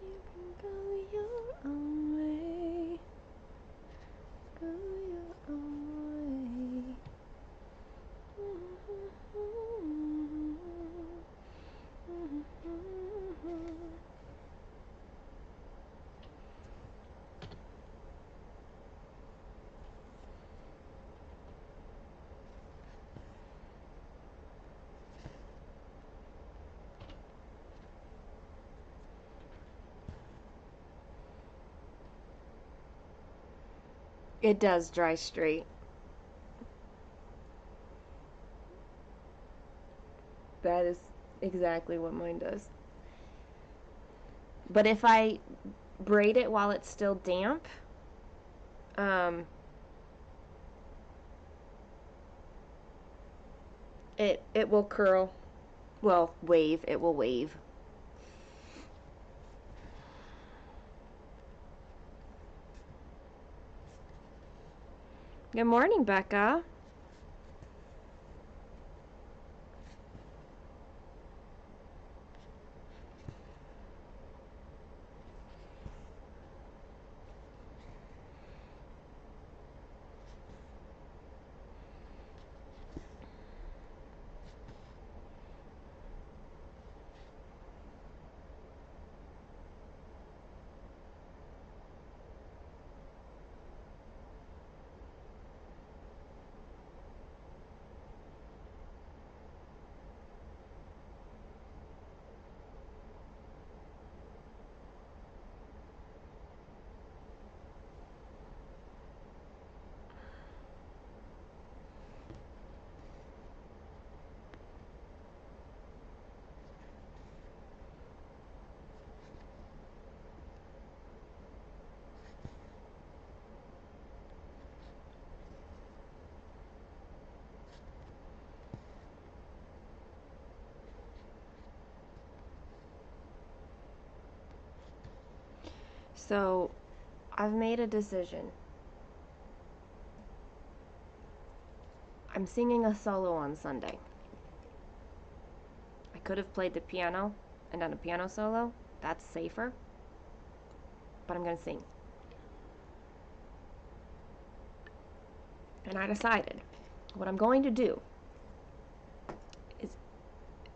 You can go your own way. Go your own way. It does dry straight. That is exactly what mine does. But if I braid it while it's still damp, um, it will curl. Well, wave. It will wave. Good morning, Becca. So, I've made a decision. I'm singing a solo on Sunday. I could have played the piano and done a piano solo. That's safer. But I'm going to sing. And I decided what I'm going to do is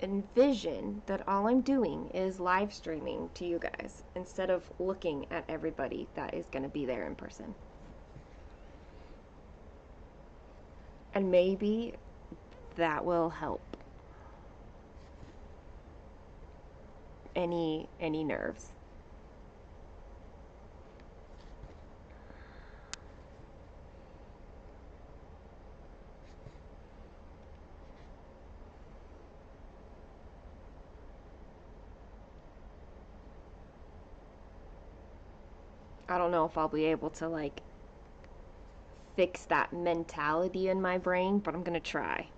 envision that all I'm doing is live streaming to you guys instead of looking at everybody that is going to be there in person. And maybe that will help any nerves. I don't know if I'll be able to like fix that mentality in my brain, but I'm going to try.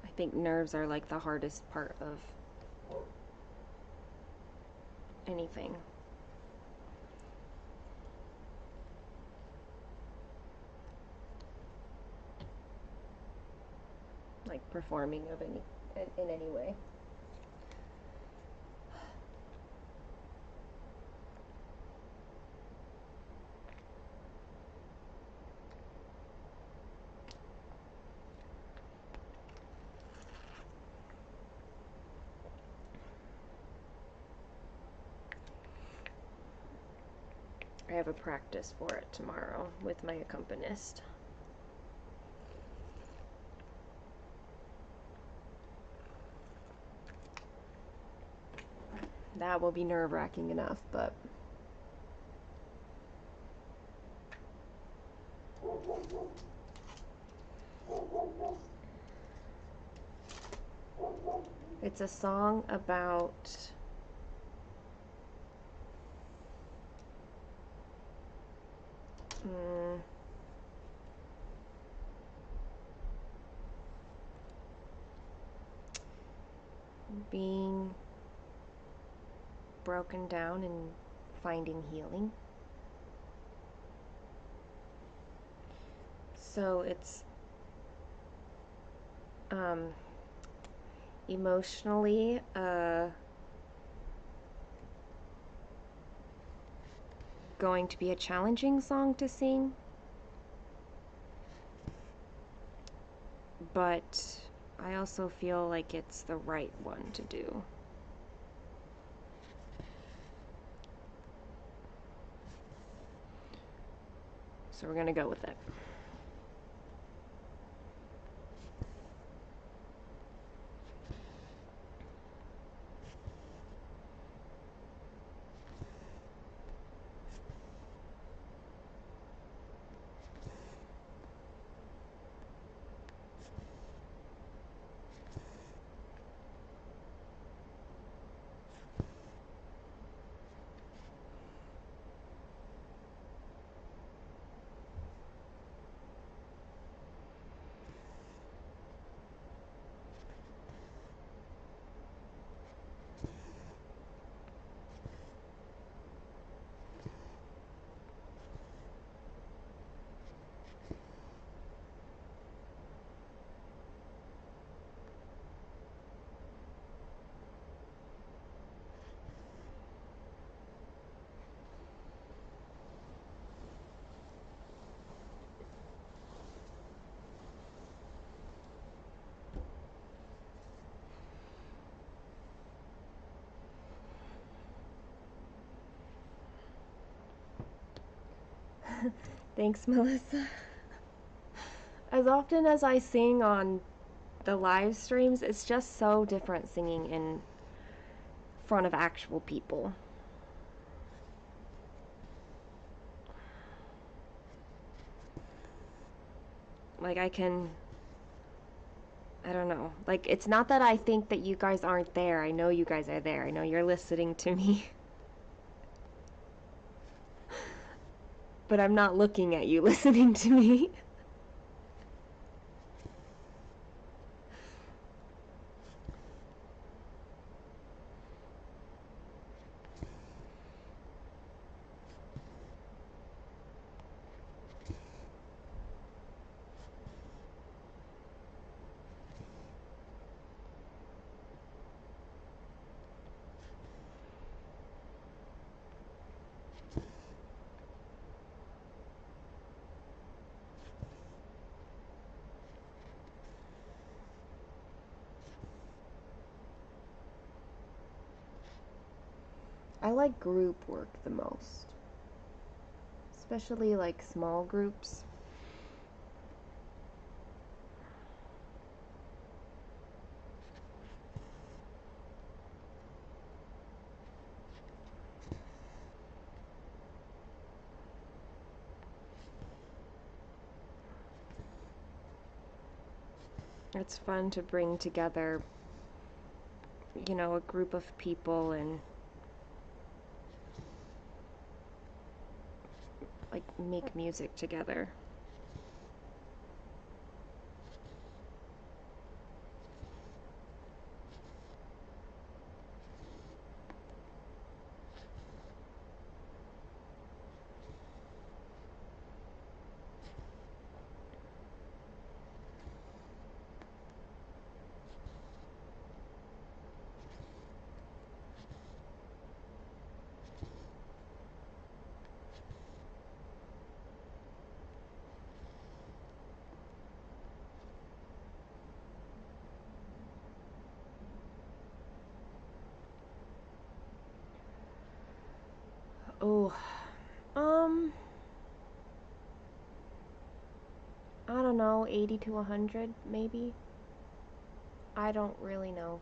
I think nerves are like the hardest part of anything. Like performing of any in any way. I have a practice for it tomorrow with my accompanist. That will be nerve-wracking enough, but it's a song about being broken down and finding healing. So it's emotionally going to be a challenging song to sing, but I also feel like it's the right one to do. So we're gonna go with it. Thanks, Melissa. As often as I sing on the live streams, it's just so different singing in front of actual people. Like, I don't know. Like, it's not that I think that you guys aren't there. I know you guys are there. I know you're listening to me. But I'm not looking at you listening to me. I like group work the most. Especially like small groups. It's fun to bring together, you know, a group of people and like make music together. Oh, um, I don't know, 80 to 100 maybe. I don't really know.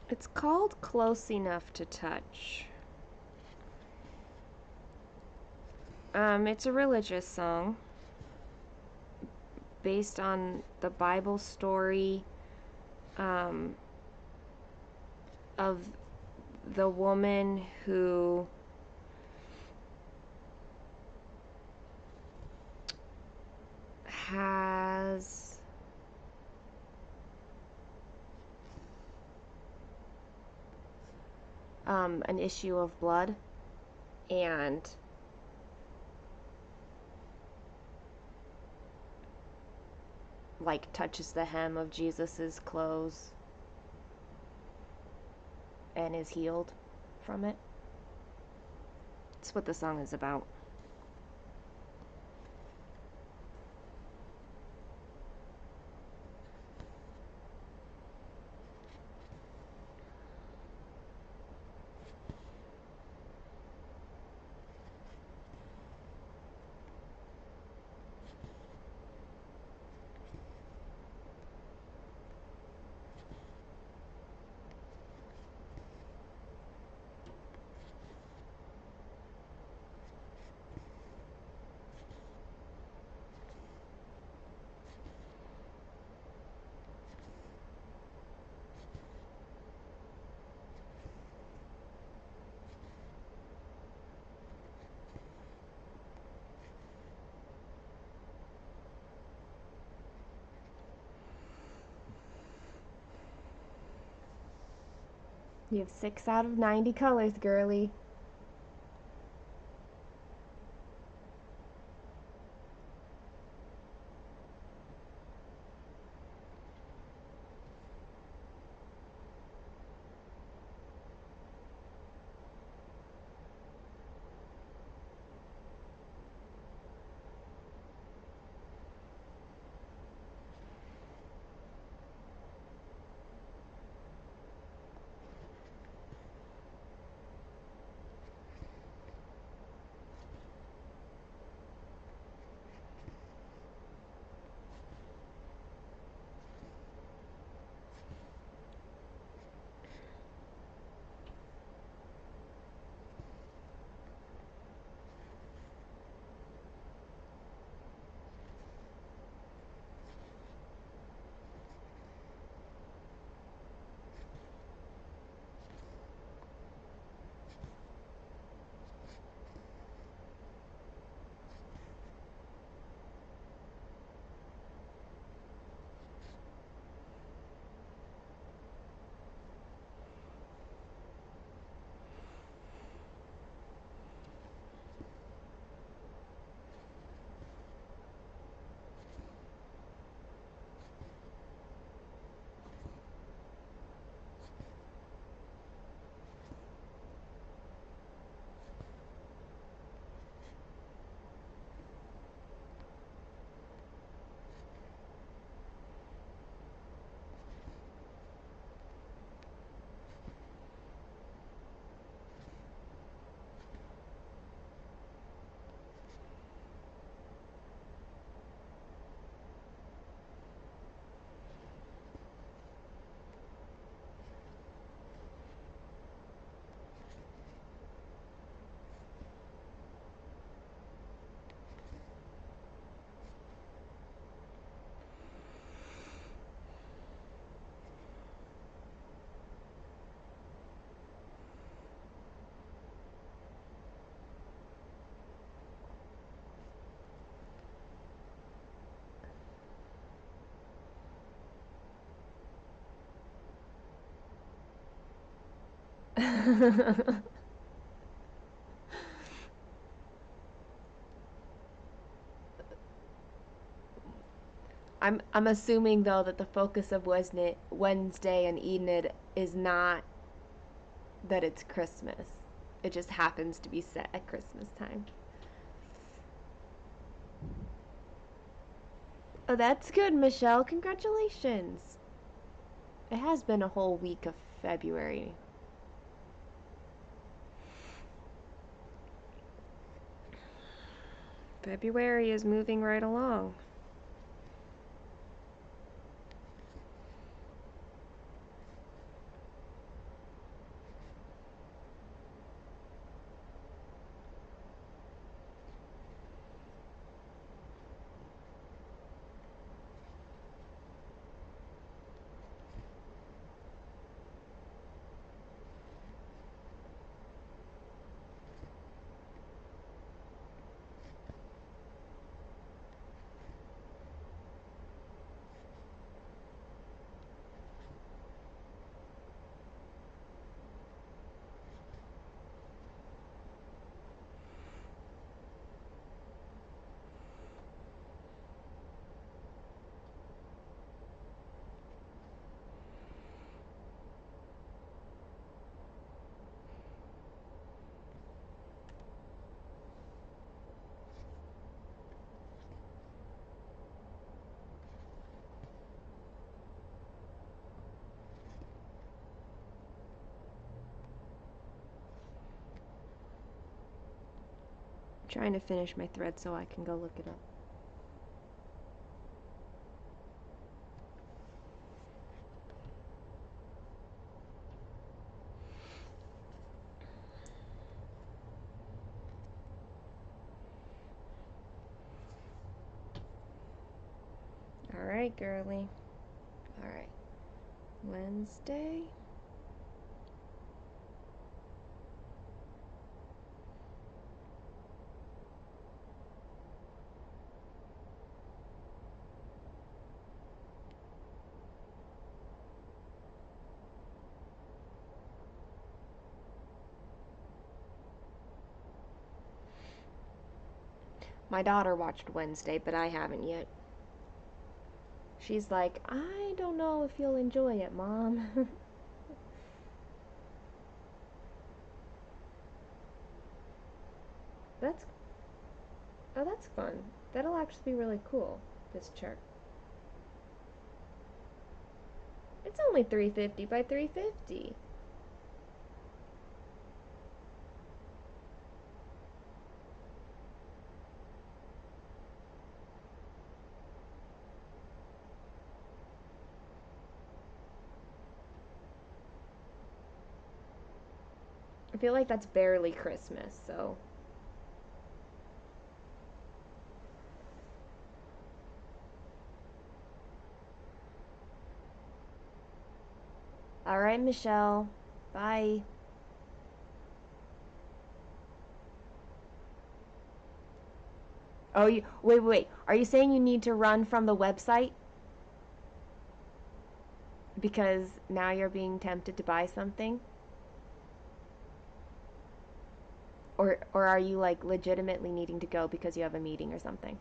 It's called Close Enough to Touch. It's a religious song, based on the Bible story um, of the woman who has an issue of blood and like touches the hem of Jesus's clothes and is healed from it. That's what the song is about. You have 6 out of 90 colors, girly. I'm assuming though that the focus of Wednesday and Enid is not that it's Christmas. It just happens to be set at Christmas time. Oh, that's good, Michelle. Congratulations. It has been a whole week of February. February is moving right along. trying to finish my thread so I can go look it up. Alright, girly. Alright. Wednesday. My daughter watched Wednesday, but I haven't yet. She's like, I don't know if you'll enjoy it, Mom. That's that's fun. That'll actually be really cool, this chart. It's only 350 by 350. I feel like that's barely Christmas, so. Alright, Michelle. Bye. Oh, wait. Are you saying you need to run from the website? Because now you're being tempted to buy something? Or are you like legitimately needing to go because you have a meeting or something?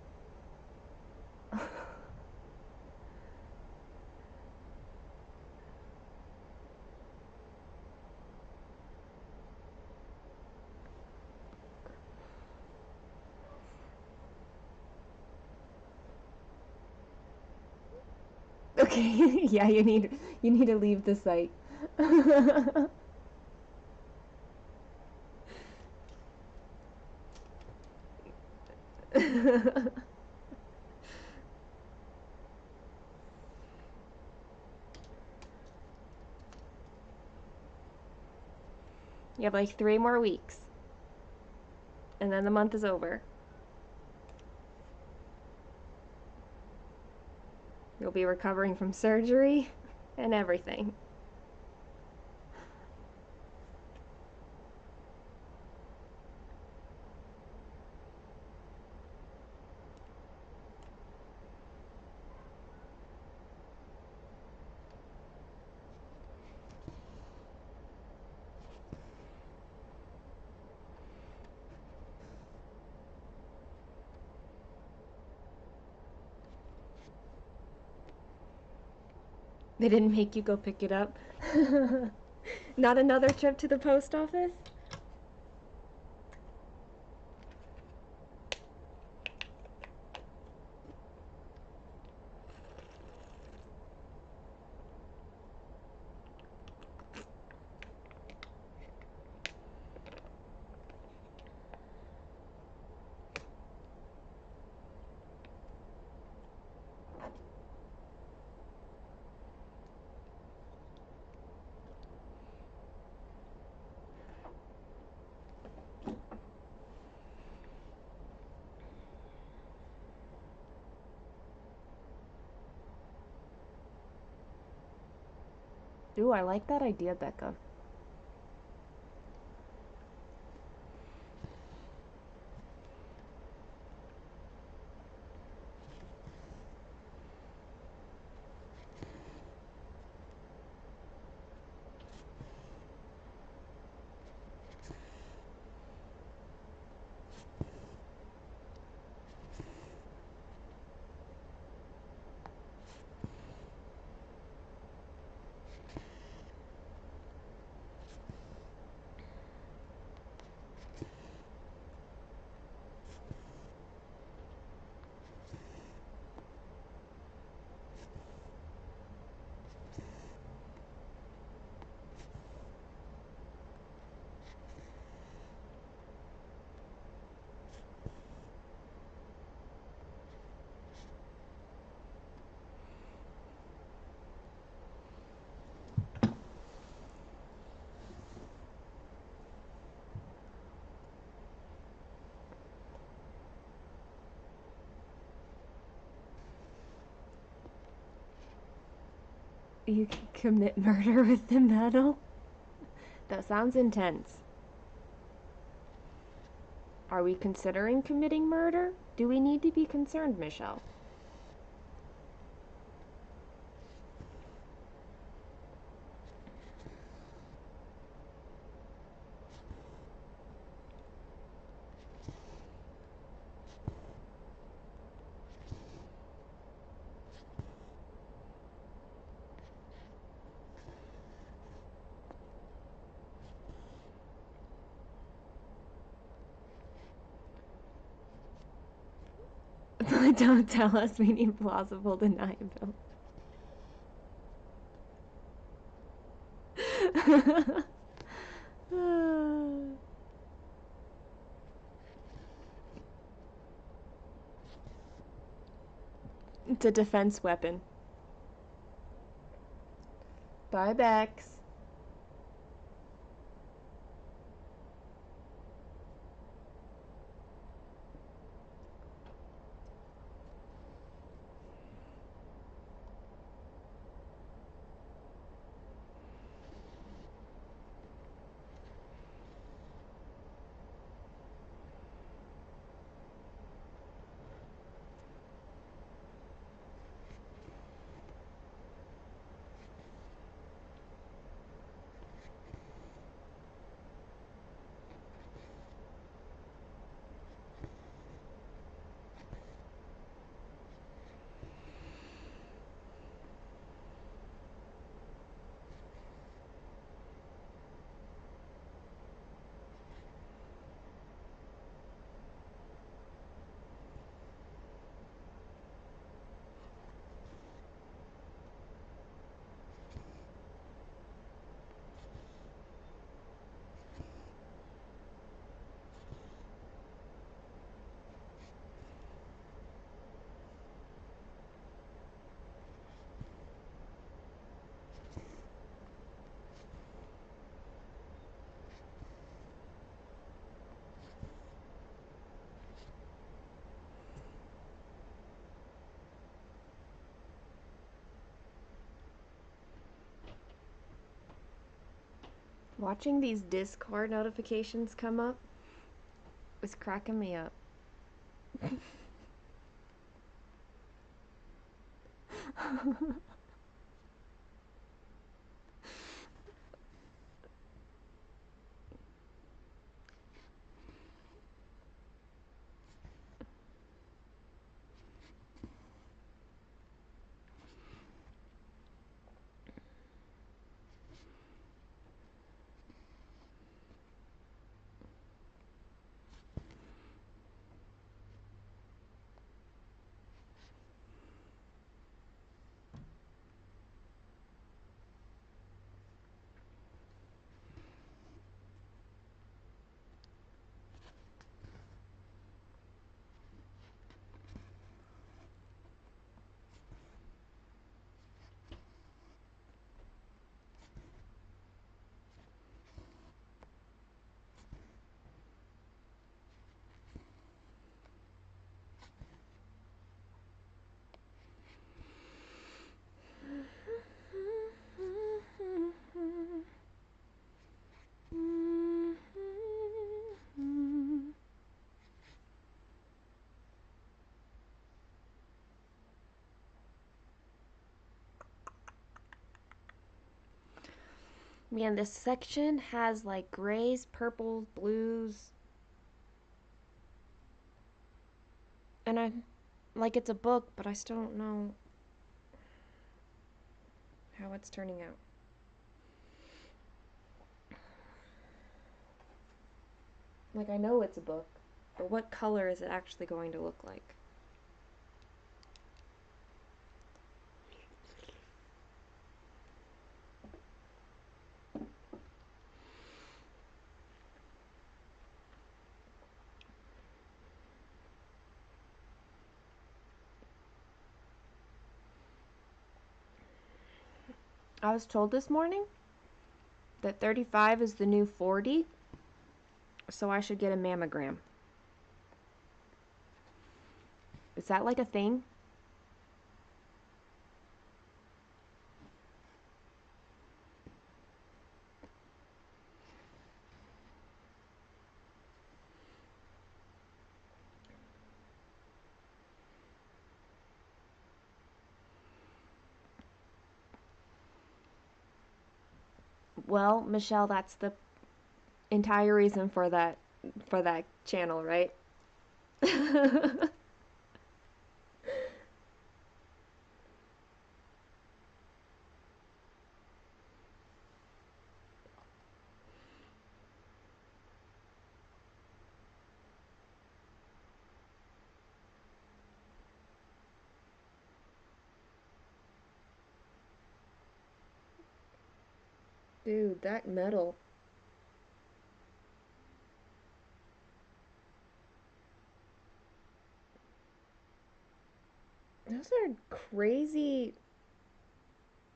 Okay, yeah, you need to leave the site. You have like 3 more weeks, and then the month is over. You'll be recovering from surgery and everything. They didn't make you go pick it up? Not another trip to the post office? Ooh, I like that idea, Becca. You can commit murder with the metal? That sounds intense. Are we considering committing murder? Do we need to be concerned, Michelle? Don't tell us we need plausible deniability. It's a defense weapon. Bye, Bex. Watching these Discord notifications come up was cracking me up. Man, this section has like grays, purples, blues. And I like it's a book, but I still don't know how it's turning out. Like I know it's a book, but what color is it actually going to look like? I was told this morning that 35 is the new 40, so I should get a mammogram. Is that like a thing? Well, Michelle, that's the entire reason for that channel, right? Dude, that metal. Those are crazy,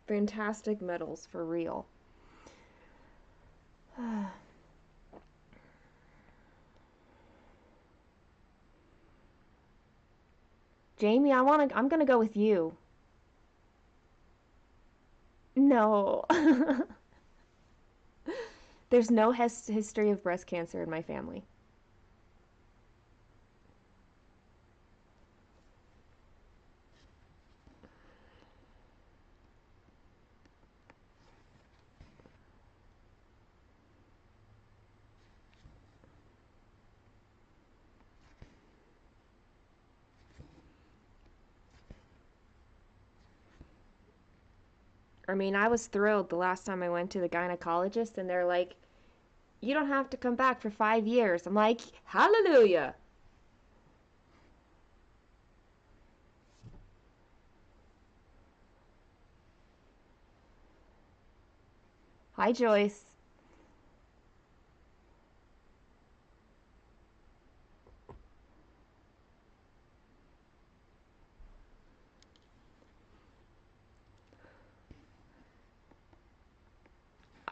fantastic metals for real. Jamie, I'm gonna go with you. No. There's no history of breast cancer in my family. I mean, I was thrilled the last time I went to the gynecologist, and they're like, you don't have to come back for 5 years. I'm like, hallelujah. Hi, Joyce.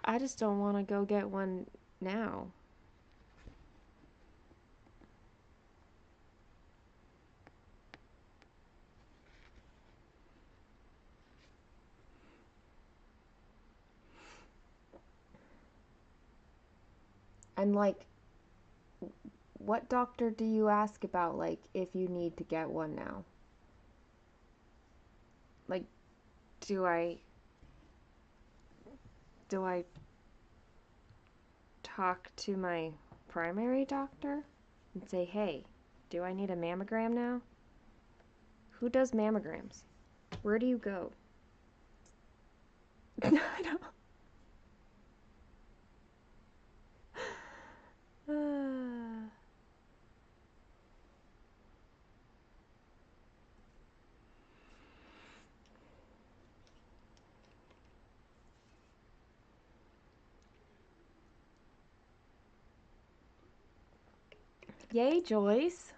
I just don't want to go get one now. And like, what doctor do you ask about, like, if you need to get one now? Like, do I do I talk to my primary doctor and say, "Hey, do I need a mammogram now?" Who does mammograms? Where do you go? I don't. Yay, Joyce.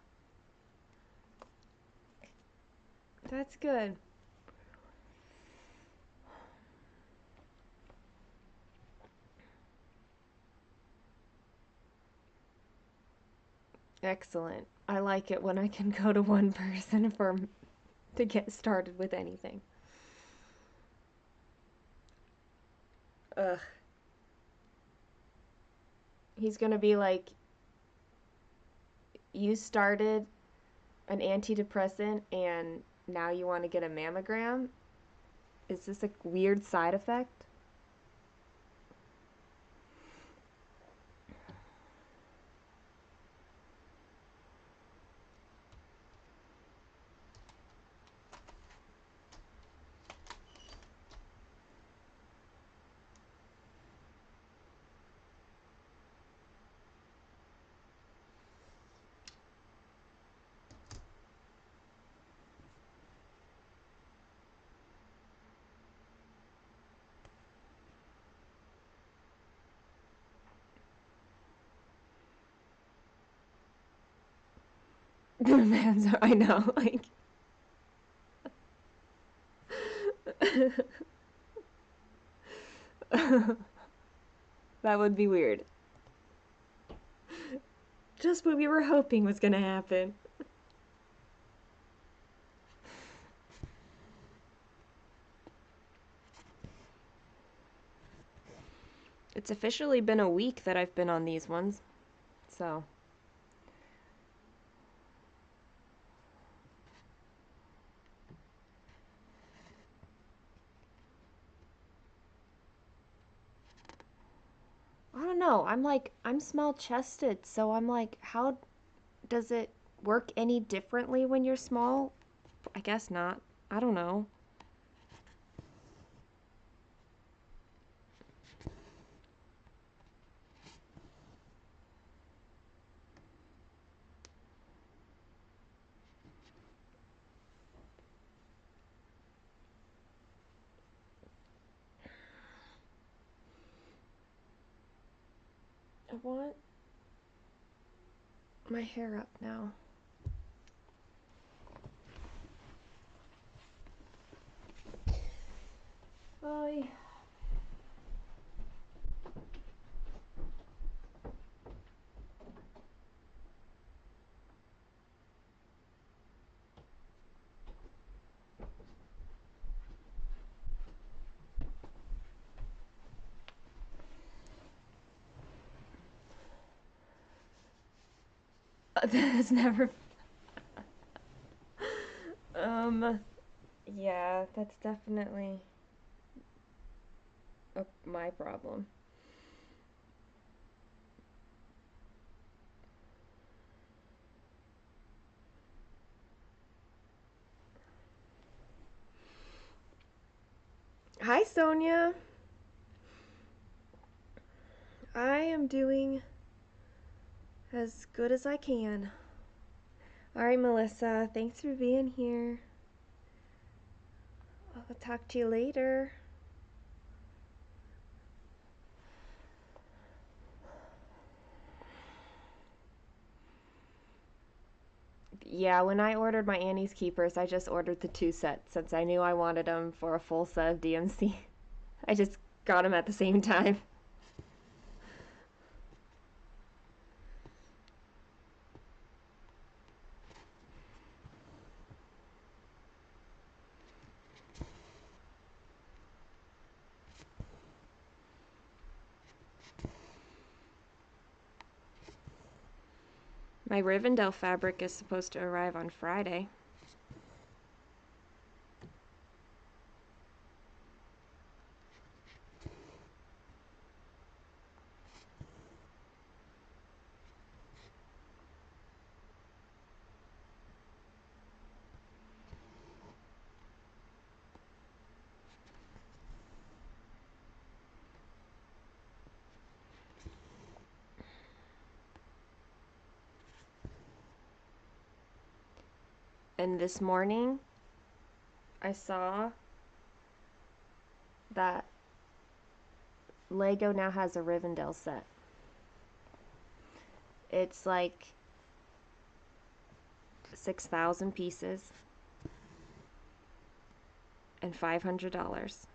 That's good. Excellent. I like it when I can go to one person to get started with anything. Ugh. He's gonna be like, you started an antidepressant and now you want to get a mammogram? Is this a weird side effect? Man, so I know, like. That would be weird. Just what we were hoping was gonna happen. It's officially been a week that I've been on these ones, so. don't know. I'm small chested, so I'm like, how does it work any differently when you're small? I guess not. I don't know. I want my hair up now. Oy. That's never. Um, yeah, that's definitely my problem. Hi, Sonia. I am doing as good as I can. All right, Melissa, thanks for being here. I'll talk to you later. Yeah, when I ordered my Annie's Keepers, I just ordered the 2 sets since I knew I wanted them for a full set of DMC. I just got them at the same time. My Rivendell fabric is supposed to arrive on Friday. And this morning, I saw that Lego now has a Rivendell set. It's like 6,000 pieces and $500.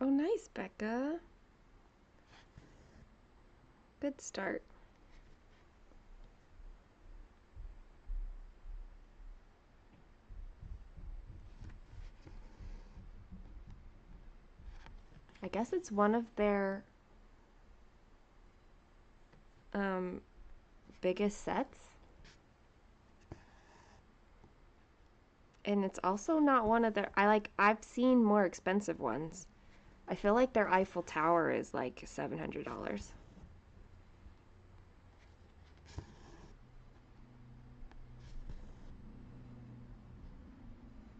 Oh, nice, Becca. Good start. I guess it's one of their um, biggest sets. And it's also not one of their. I've seen more expensive ones. I feel like their Eiffel Tower is like $700.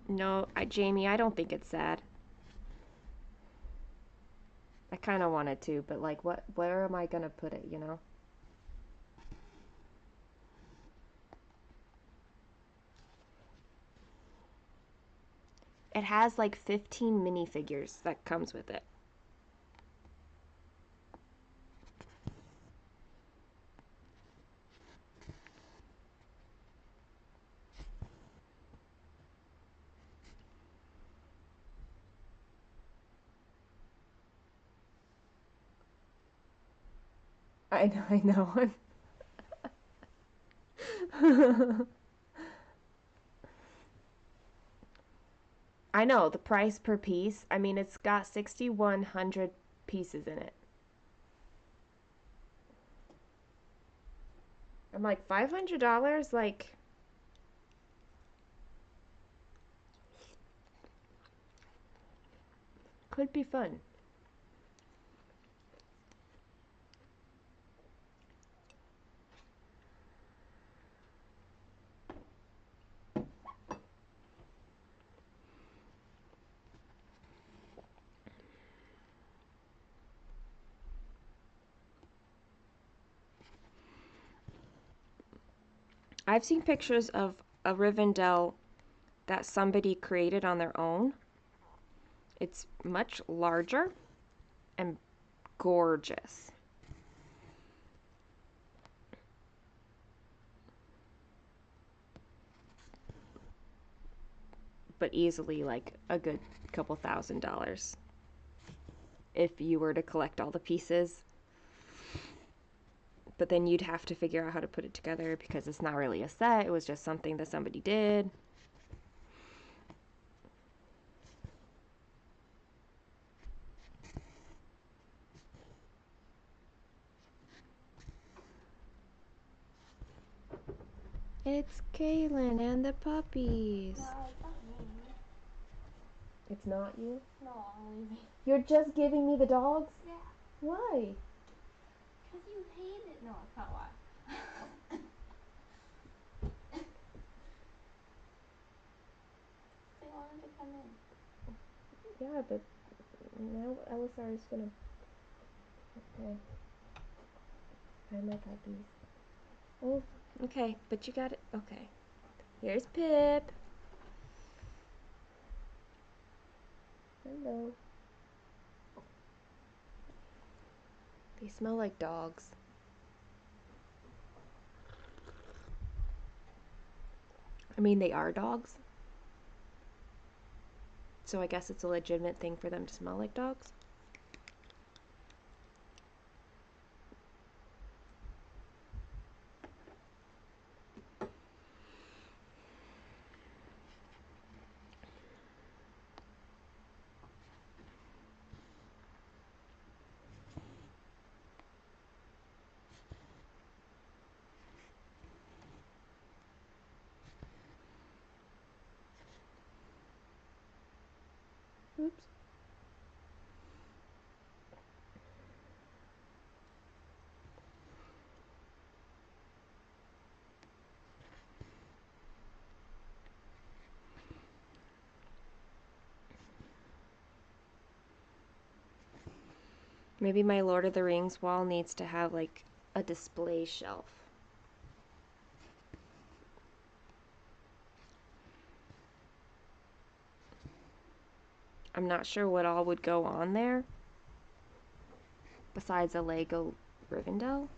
No, Jamie, I don't think it's sad. I kind of wanted to, but like, where am I gonna put it? You know? It has like 15 minifigures that comes with it. I know. I know the price per piece. I mean, it's got 6,100 pieces in it. I'm like, $500? Like, could be fun. I've seen pictures of a Rivendell that somebody created on their own. It's much larger and gorgeous. But easily like a good couple $1,000 if you were to collect all the pieces. But then you'd have to figure out how to put it together because it's not really a set, it was just something that somebody did. It's Kaylin and the puppies. No, it's not me. It's not you? No, I'm leaving. You're just giving me the dogs? Yeah. Why? Because you hate it. No, it's not why. They wanted to come in. Yeah, but now Elisar is gonna. Okay. Find my puppies. Oh, okay, but you got it. Okay. Here's Pip. Hello. They smell like dogs. I mean, they are dogs. So I guess it's a legitimate thing for them to smell like dogs. Oops. Maybe my Lord of the Rings wall needs to have like a display shelf. I'm not sure what all would go on there besides a Lego Rivendell.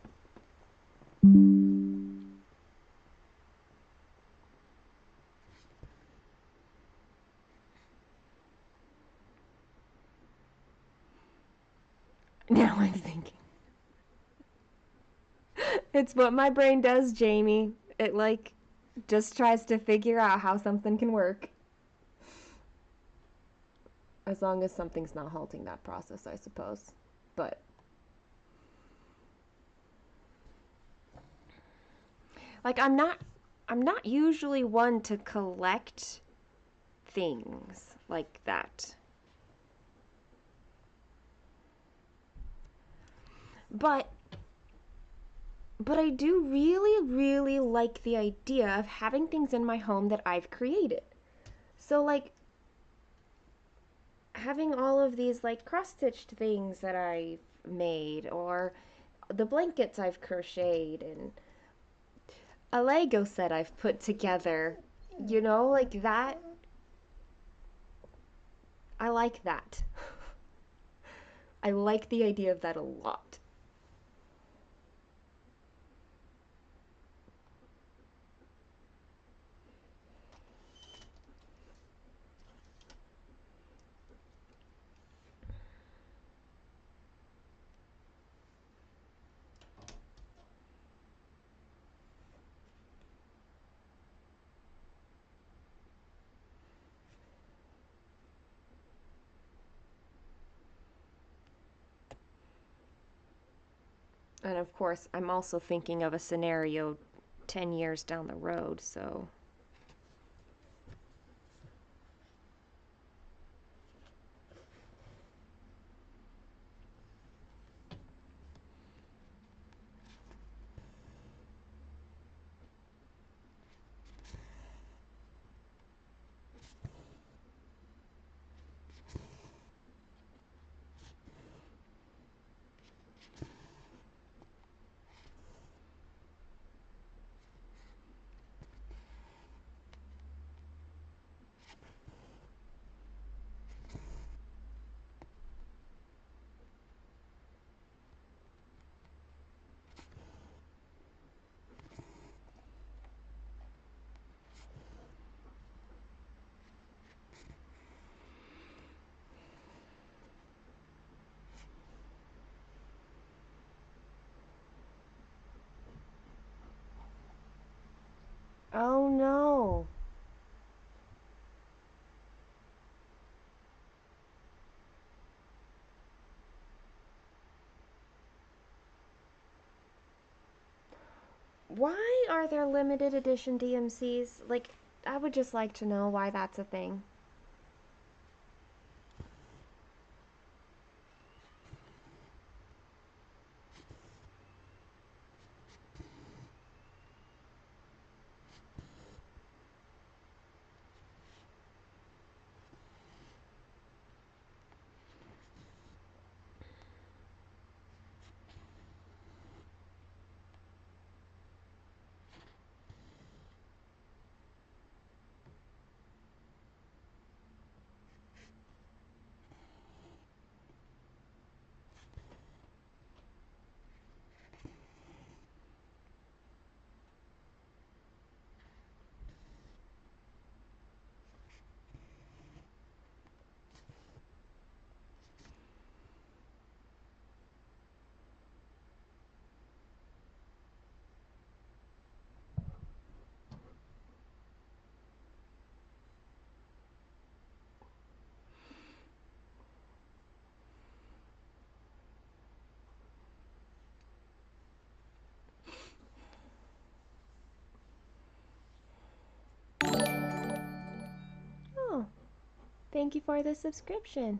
Now I'm thinking. It's what my brain does, Jamie. It like just tries to figure out how something can work. As long as something's not halting that process, I suppose. But like I'm not usually one to collect things like that. But I do really like the idea of having things in my home that I've created. So like having all of these like cross-stitched things that I've made, or the blankets I've crocheted, and a Lego set I've put together, like that. I like that. I like the idea of that a lot. And of course, I'm also thinking of a scenario 10 years down the road, so. Oh no. Why are there limited edition DMCs? Like, I would just like to know why that's a thing. Oh, thank you for the subscription.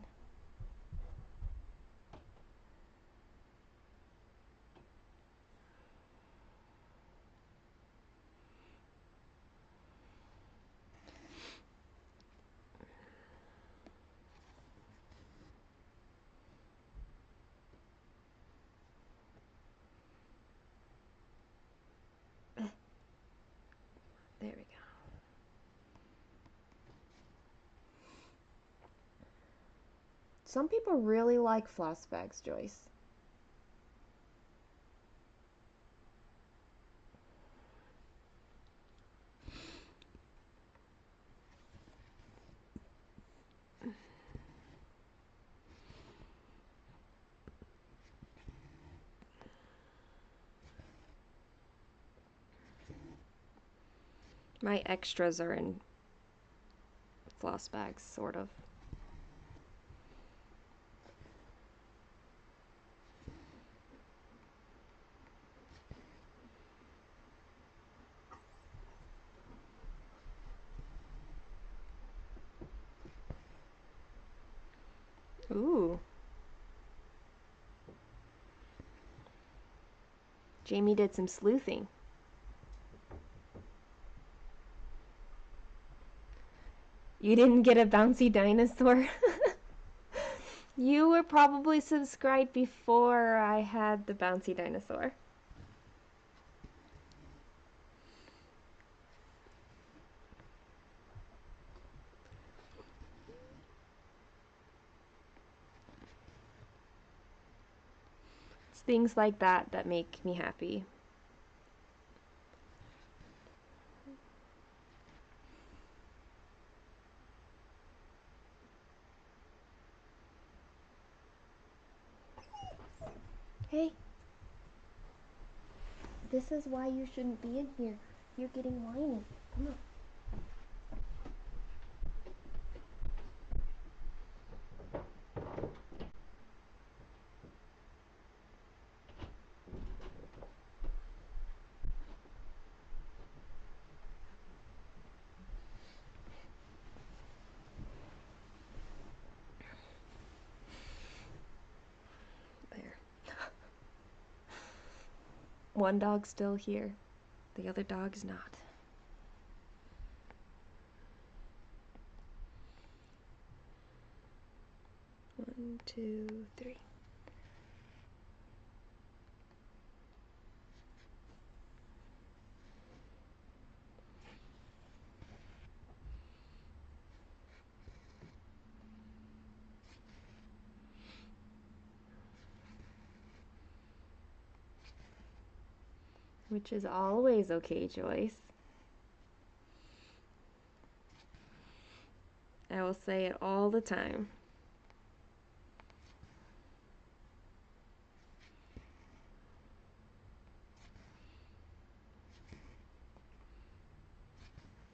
There we go. Some people really like floss bags, Joyce. My extras are in floss bags, sort of. Ooh. Jamie did some sleuthing. You didn't get a bouncy dinosaur? You were probably subscribed before I had the bouncy dinosaur. It's things like that that make me happy. Hey, this is why you shouldn't be in here. You're getting whiny. Come on. One dog's still here. The other dog's not. One, two, three. Which is always okay, Joyce. I will say it all the time.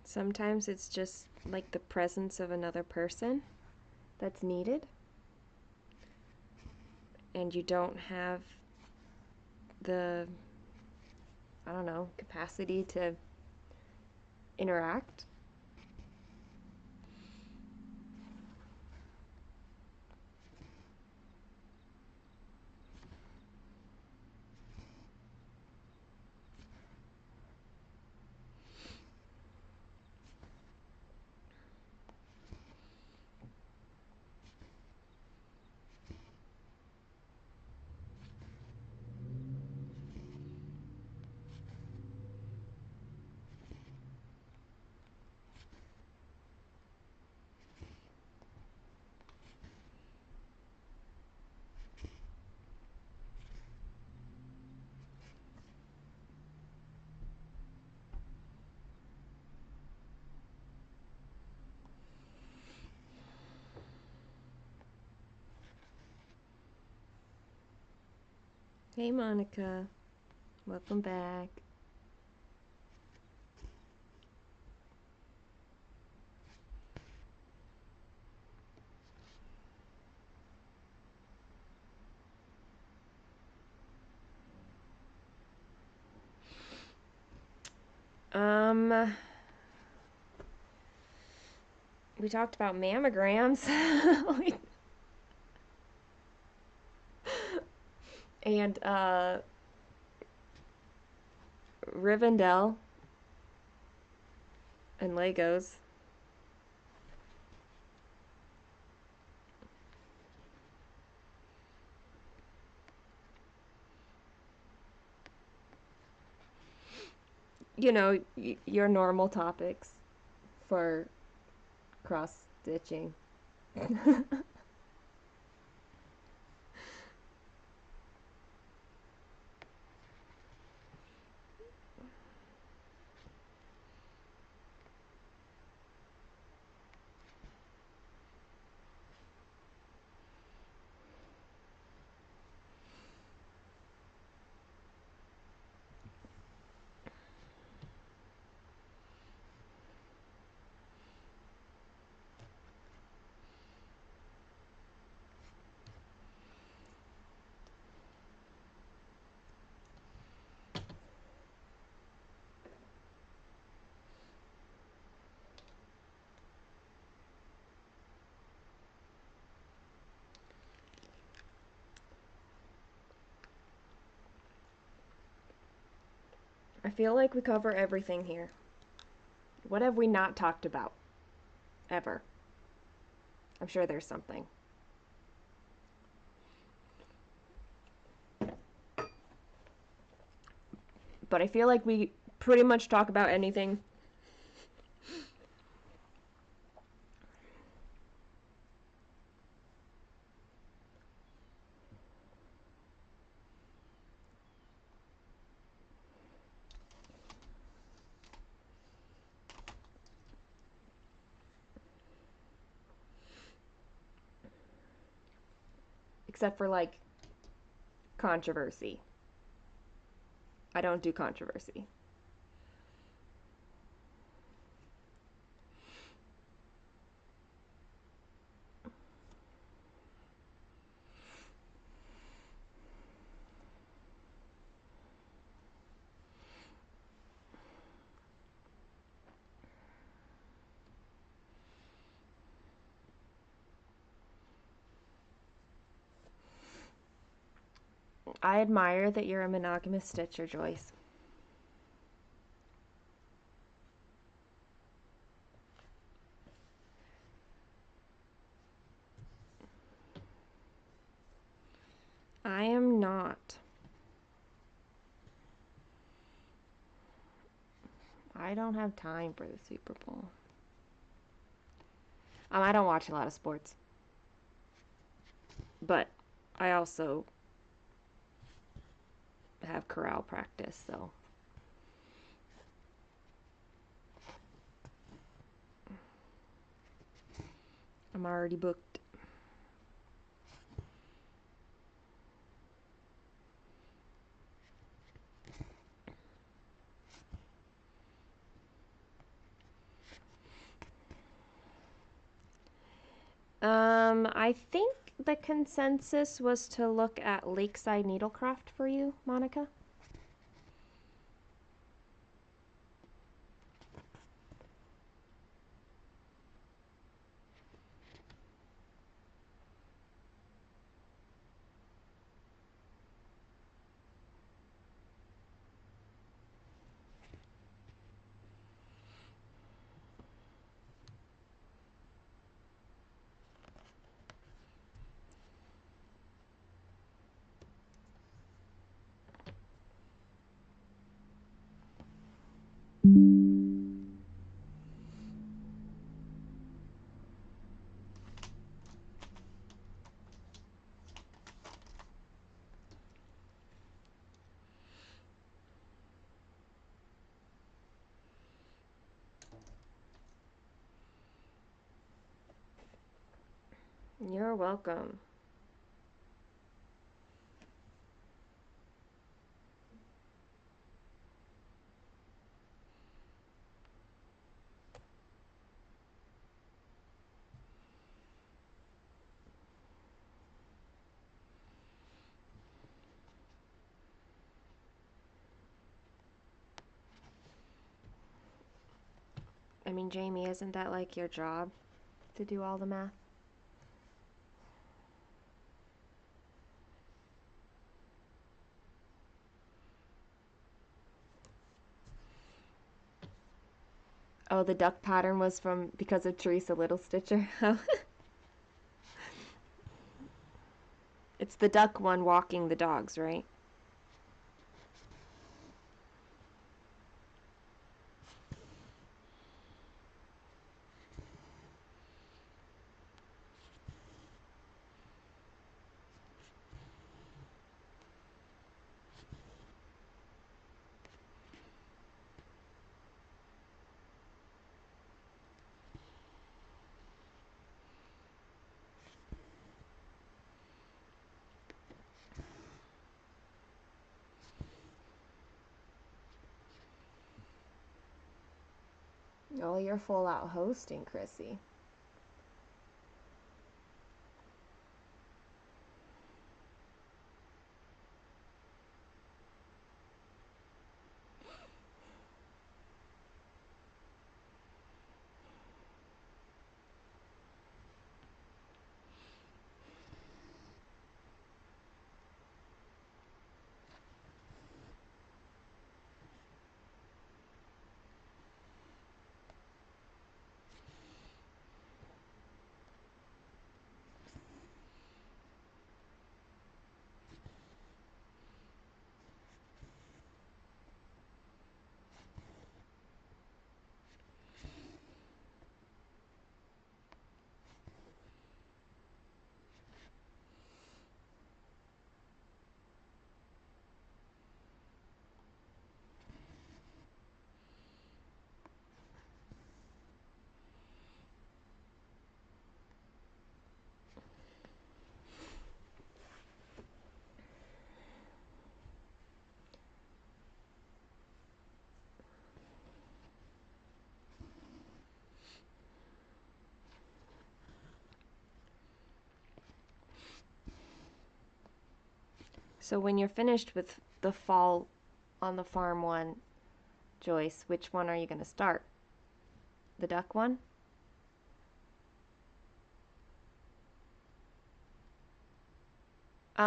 Sometimes it's just like the presence of another person that's needed, and you don't have the, I don't know, capacity to interact. Hey Monica, welcome back. We talked about mammograms. And Rivendell and Legos. You know, your normal topics for cross stitching. I feel like we cover everything here. What have we not talked about? Ever. I'm sure there's something. But I feel like we pretty much talk about anything. Except for like controversy. I don't do controversy. I admire that you're a monogamous stitcher, Joyce. I am not. I don't have time for the Super Bowl. I don't watch a lot of sports. But I also have chorale practice, so I'm already booked. I think the consensus was to look at Lakeside Needlecraft for you, Monica. You're welcome. I mean, Jamie, isn't that like your job to do all the math? Oh, the duck pattern was from because of Teresa Little Stitcher. It's the duck one walking the dogs, right? Oh, you're full out hosting, Chrissy. So when you're finished with the fall on the farm one, Joyce, which one are you going to start? The duck one?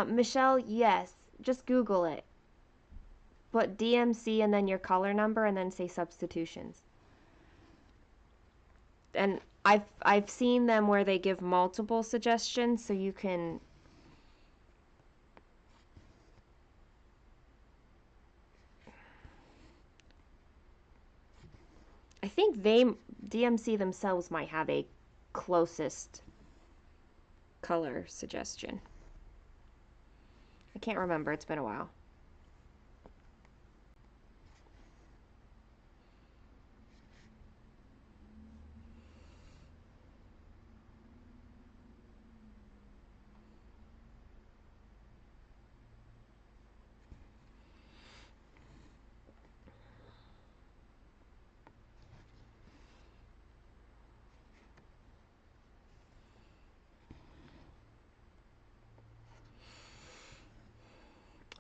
Michelle, yes. Just Google it. Put DMC and then your color number and then say substitutions. And I've seen them where they give multiple suggestions so you can I think they DMC themselves might have a closest color suggestion. I can't remember, it's been a while.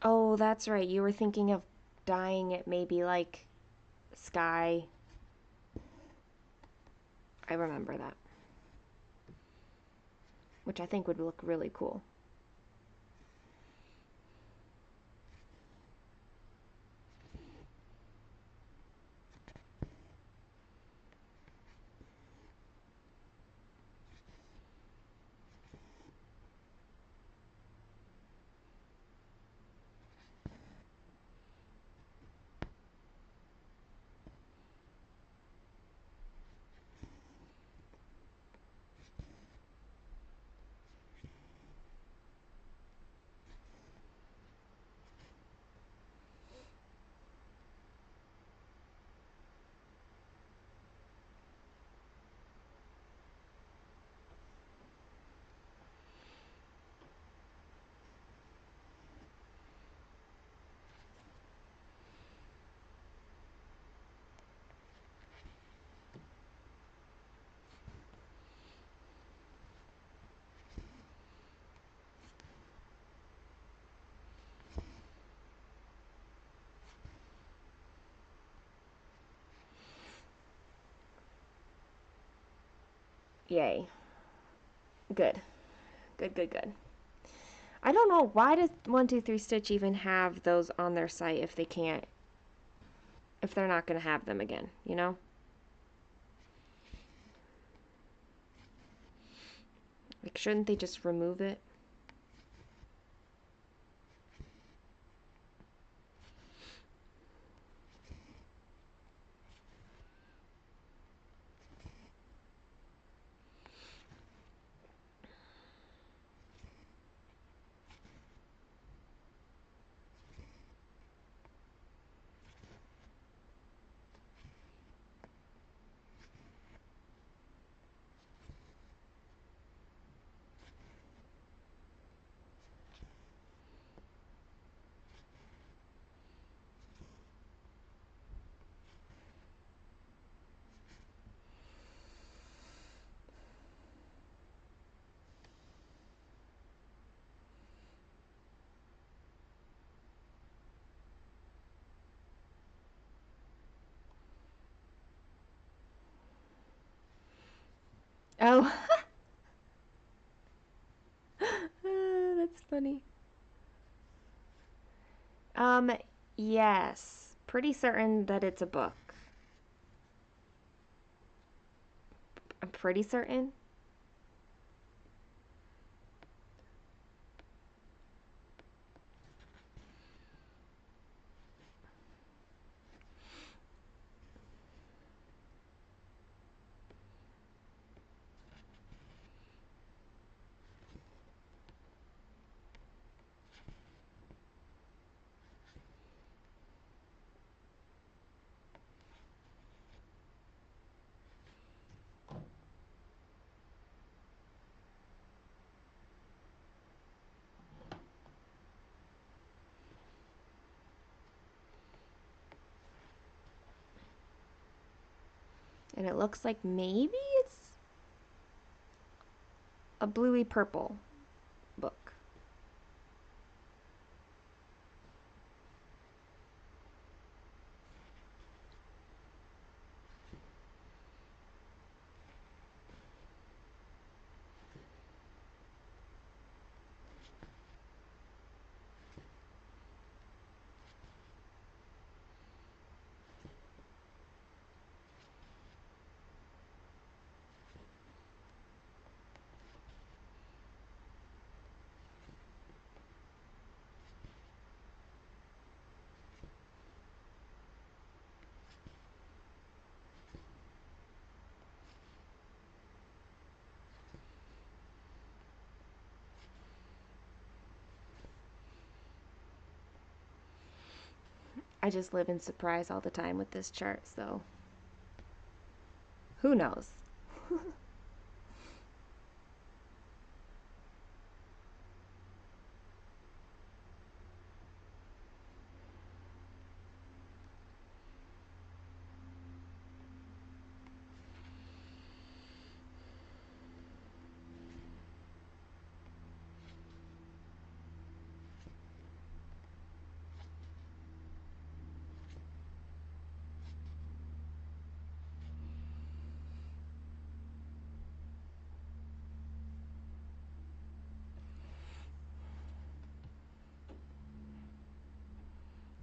Oh, that's right. You were thinking of dyeing it maybe like sky. I remember that. Which I think would look really cool. Yay. Good. Good, good, good. I don't know why does 123 Stitch even have those on their site if they can't if they're not going to have them again, you know? Like shouldn't they just remove it? Oh. That's funny. Um, yes. Pretty certain that it's a book. I'm pretty certain. And it looks like maybe it's a bluey purple book. I just live in surprise all the time with this chart, so who knows?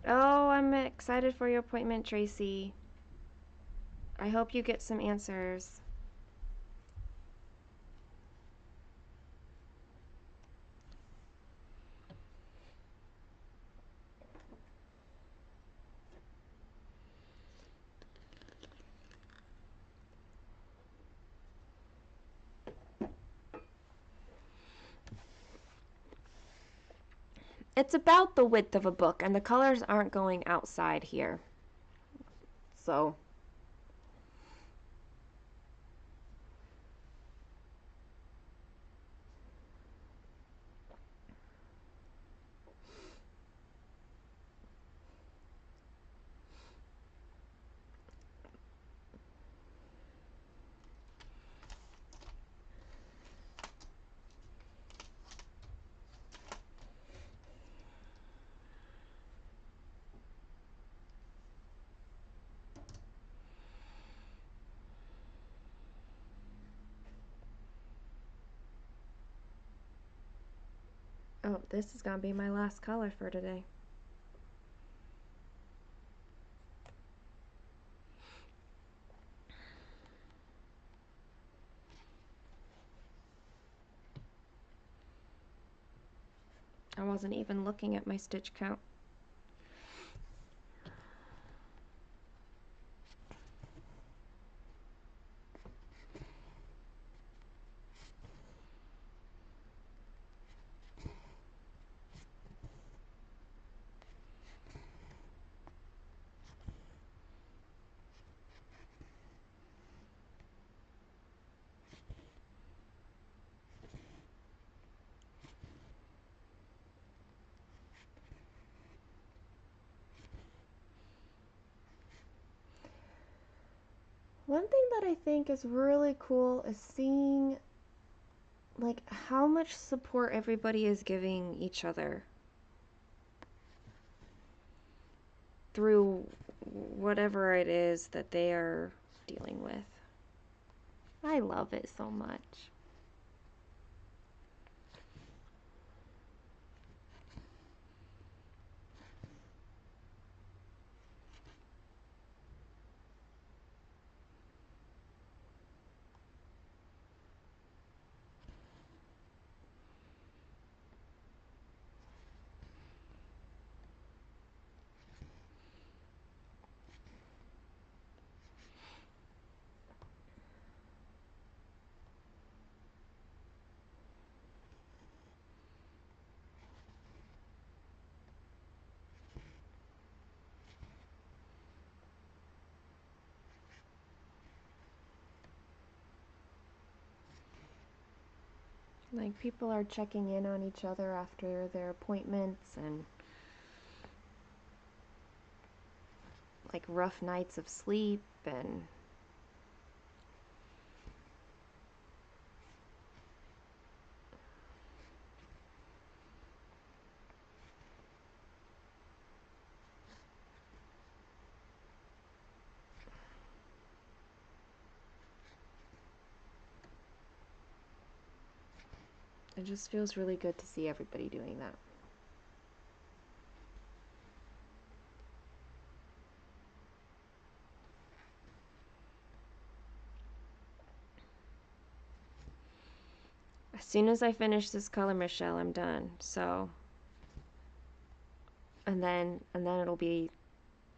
Oh, I'm excited for your appointment, Tracy. I hope you get some answers. It's about the width of a book, and the colors aren't going outside here. So oh, this is gonna be my last color for today. I wasn't even looking at my stitch count. One thing that I think is really cool is seeing like how much support everybody is giving each other through whatever it is that they are dealing with. I love it so much. Like people are checking in on each other after their appointments and like rough nights of sleep, and it just feels really good to see everybody doing that. As soon as I finish this color, Michelle, I'm done. So, and then it'll be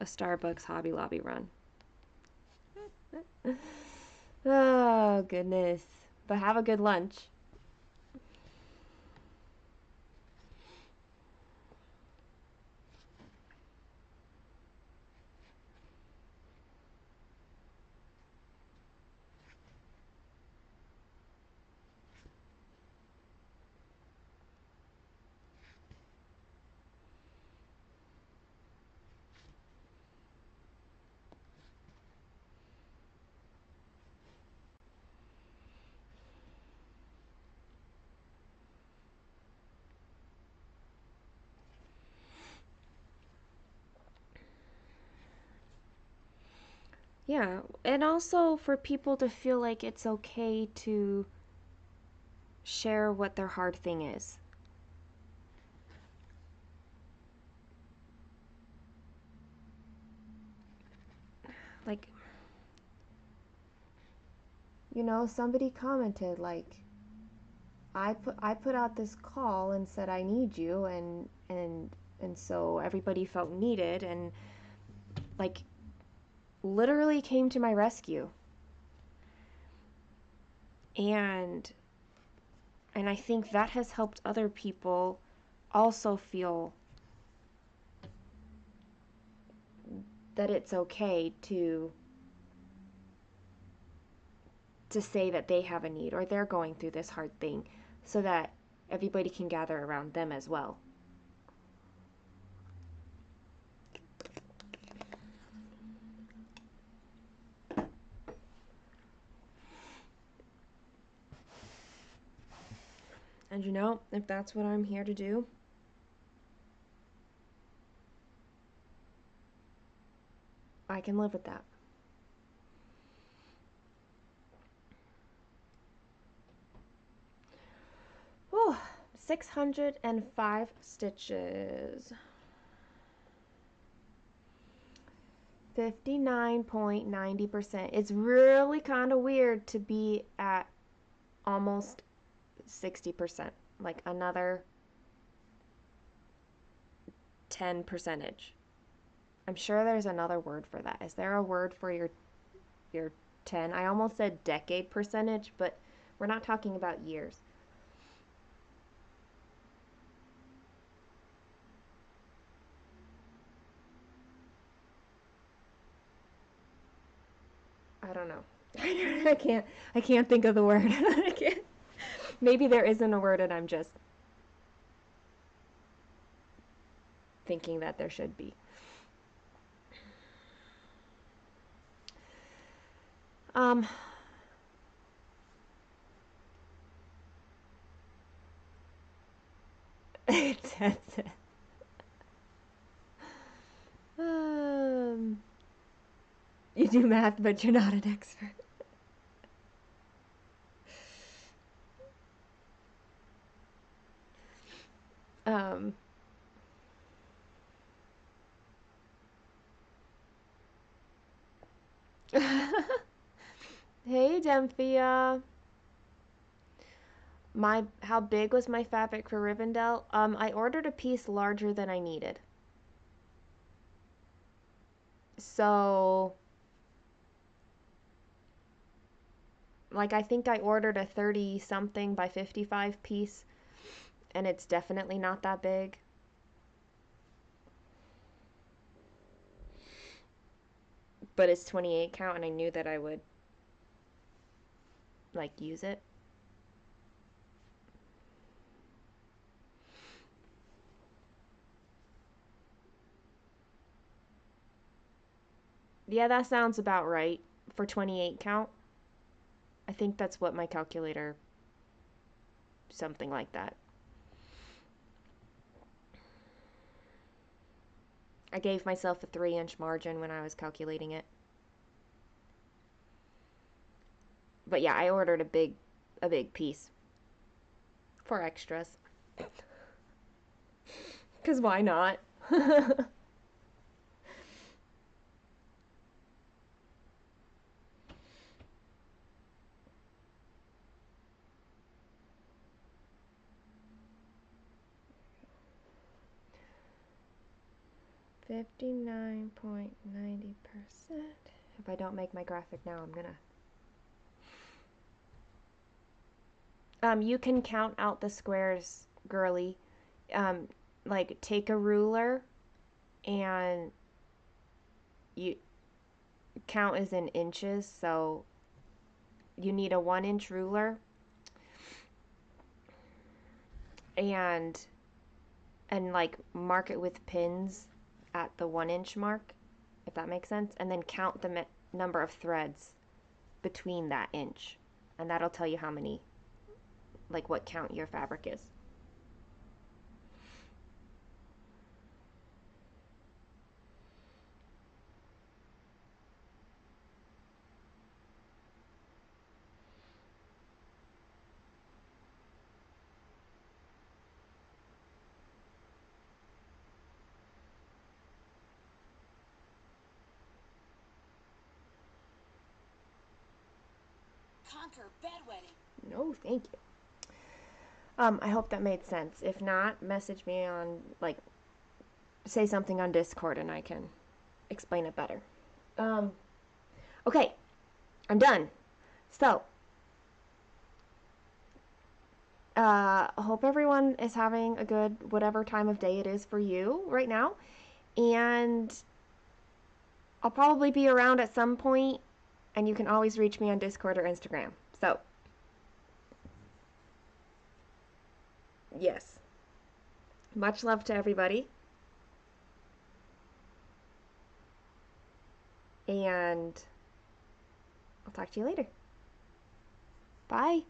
a Starbucks Hobby Lobby run. Oh, goodness. But have a good lunch. Yeah, and also for people to feel like it's okay to share what their hard thing is. Like, somebody commented like I put out this call and said I need you, and so everybody felt needed and like literally came to my rescue. And I think that has helped other people also feel that it's okay to say that they have a need or they're going through this hard thing so that everybody can gather around them as well. And if that's what I'm here to do, I can live with that. Whew, 605 stitches. 59.90%. It's really kind of weird to be at almost 60%, like another 10 percentage. I'm sure there's another word for that. Is there a word for your 10? I almost said decade percentage, but we're not talking about years. I don't know. I can't think of the word. I can't. Maybe there isn't a word and I'm just thinking that there should be. Um that's it. Um you do math but you're not an expert. Um Hey Demphia. How big was my fabric for Rivendell? I ordered a piece larger than I needed. So like I think I ordered a 30 something by 55 piece and it's definitely not that big. But it's 28 count and I knew that I would like use it. Yeah, that sounds about right for 28 count. I think that's what my calculator, something like that. I gave myself a 3-inch margin when I was calculating it. But yeah, I ordered a big piece for extras. Cuz why not? 59.90%. If I don't make my graphic now, I'm gonna. You can count out the squares, girly. Um, like take a ruler and you count as in inches. So you need a 1-inch ruler and like mark it with pins at the 1-inch mark, if that makes sense, and then count the number of threads between that inch, and that'll tell you how many, like what count your fabric is. conquer bedwetting. No, thank you. I hope that made sense. If not, message me on, like, say something on Discord and I can explain it better. Okay, I'm done. So, hope everyone is having a good whatever time of day it is for you right now. And I'll probably be around at some point, and you can always reach me on Discord or Instagram. So, yes. Much love to everybody. And I'll talk to you later. Bye.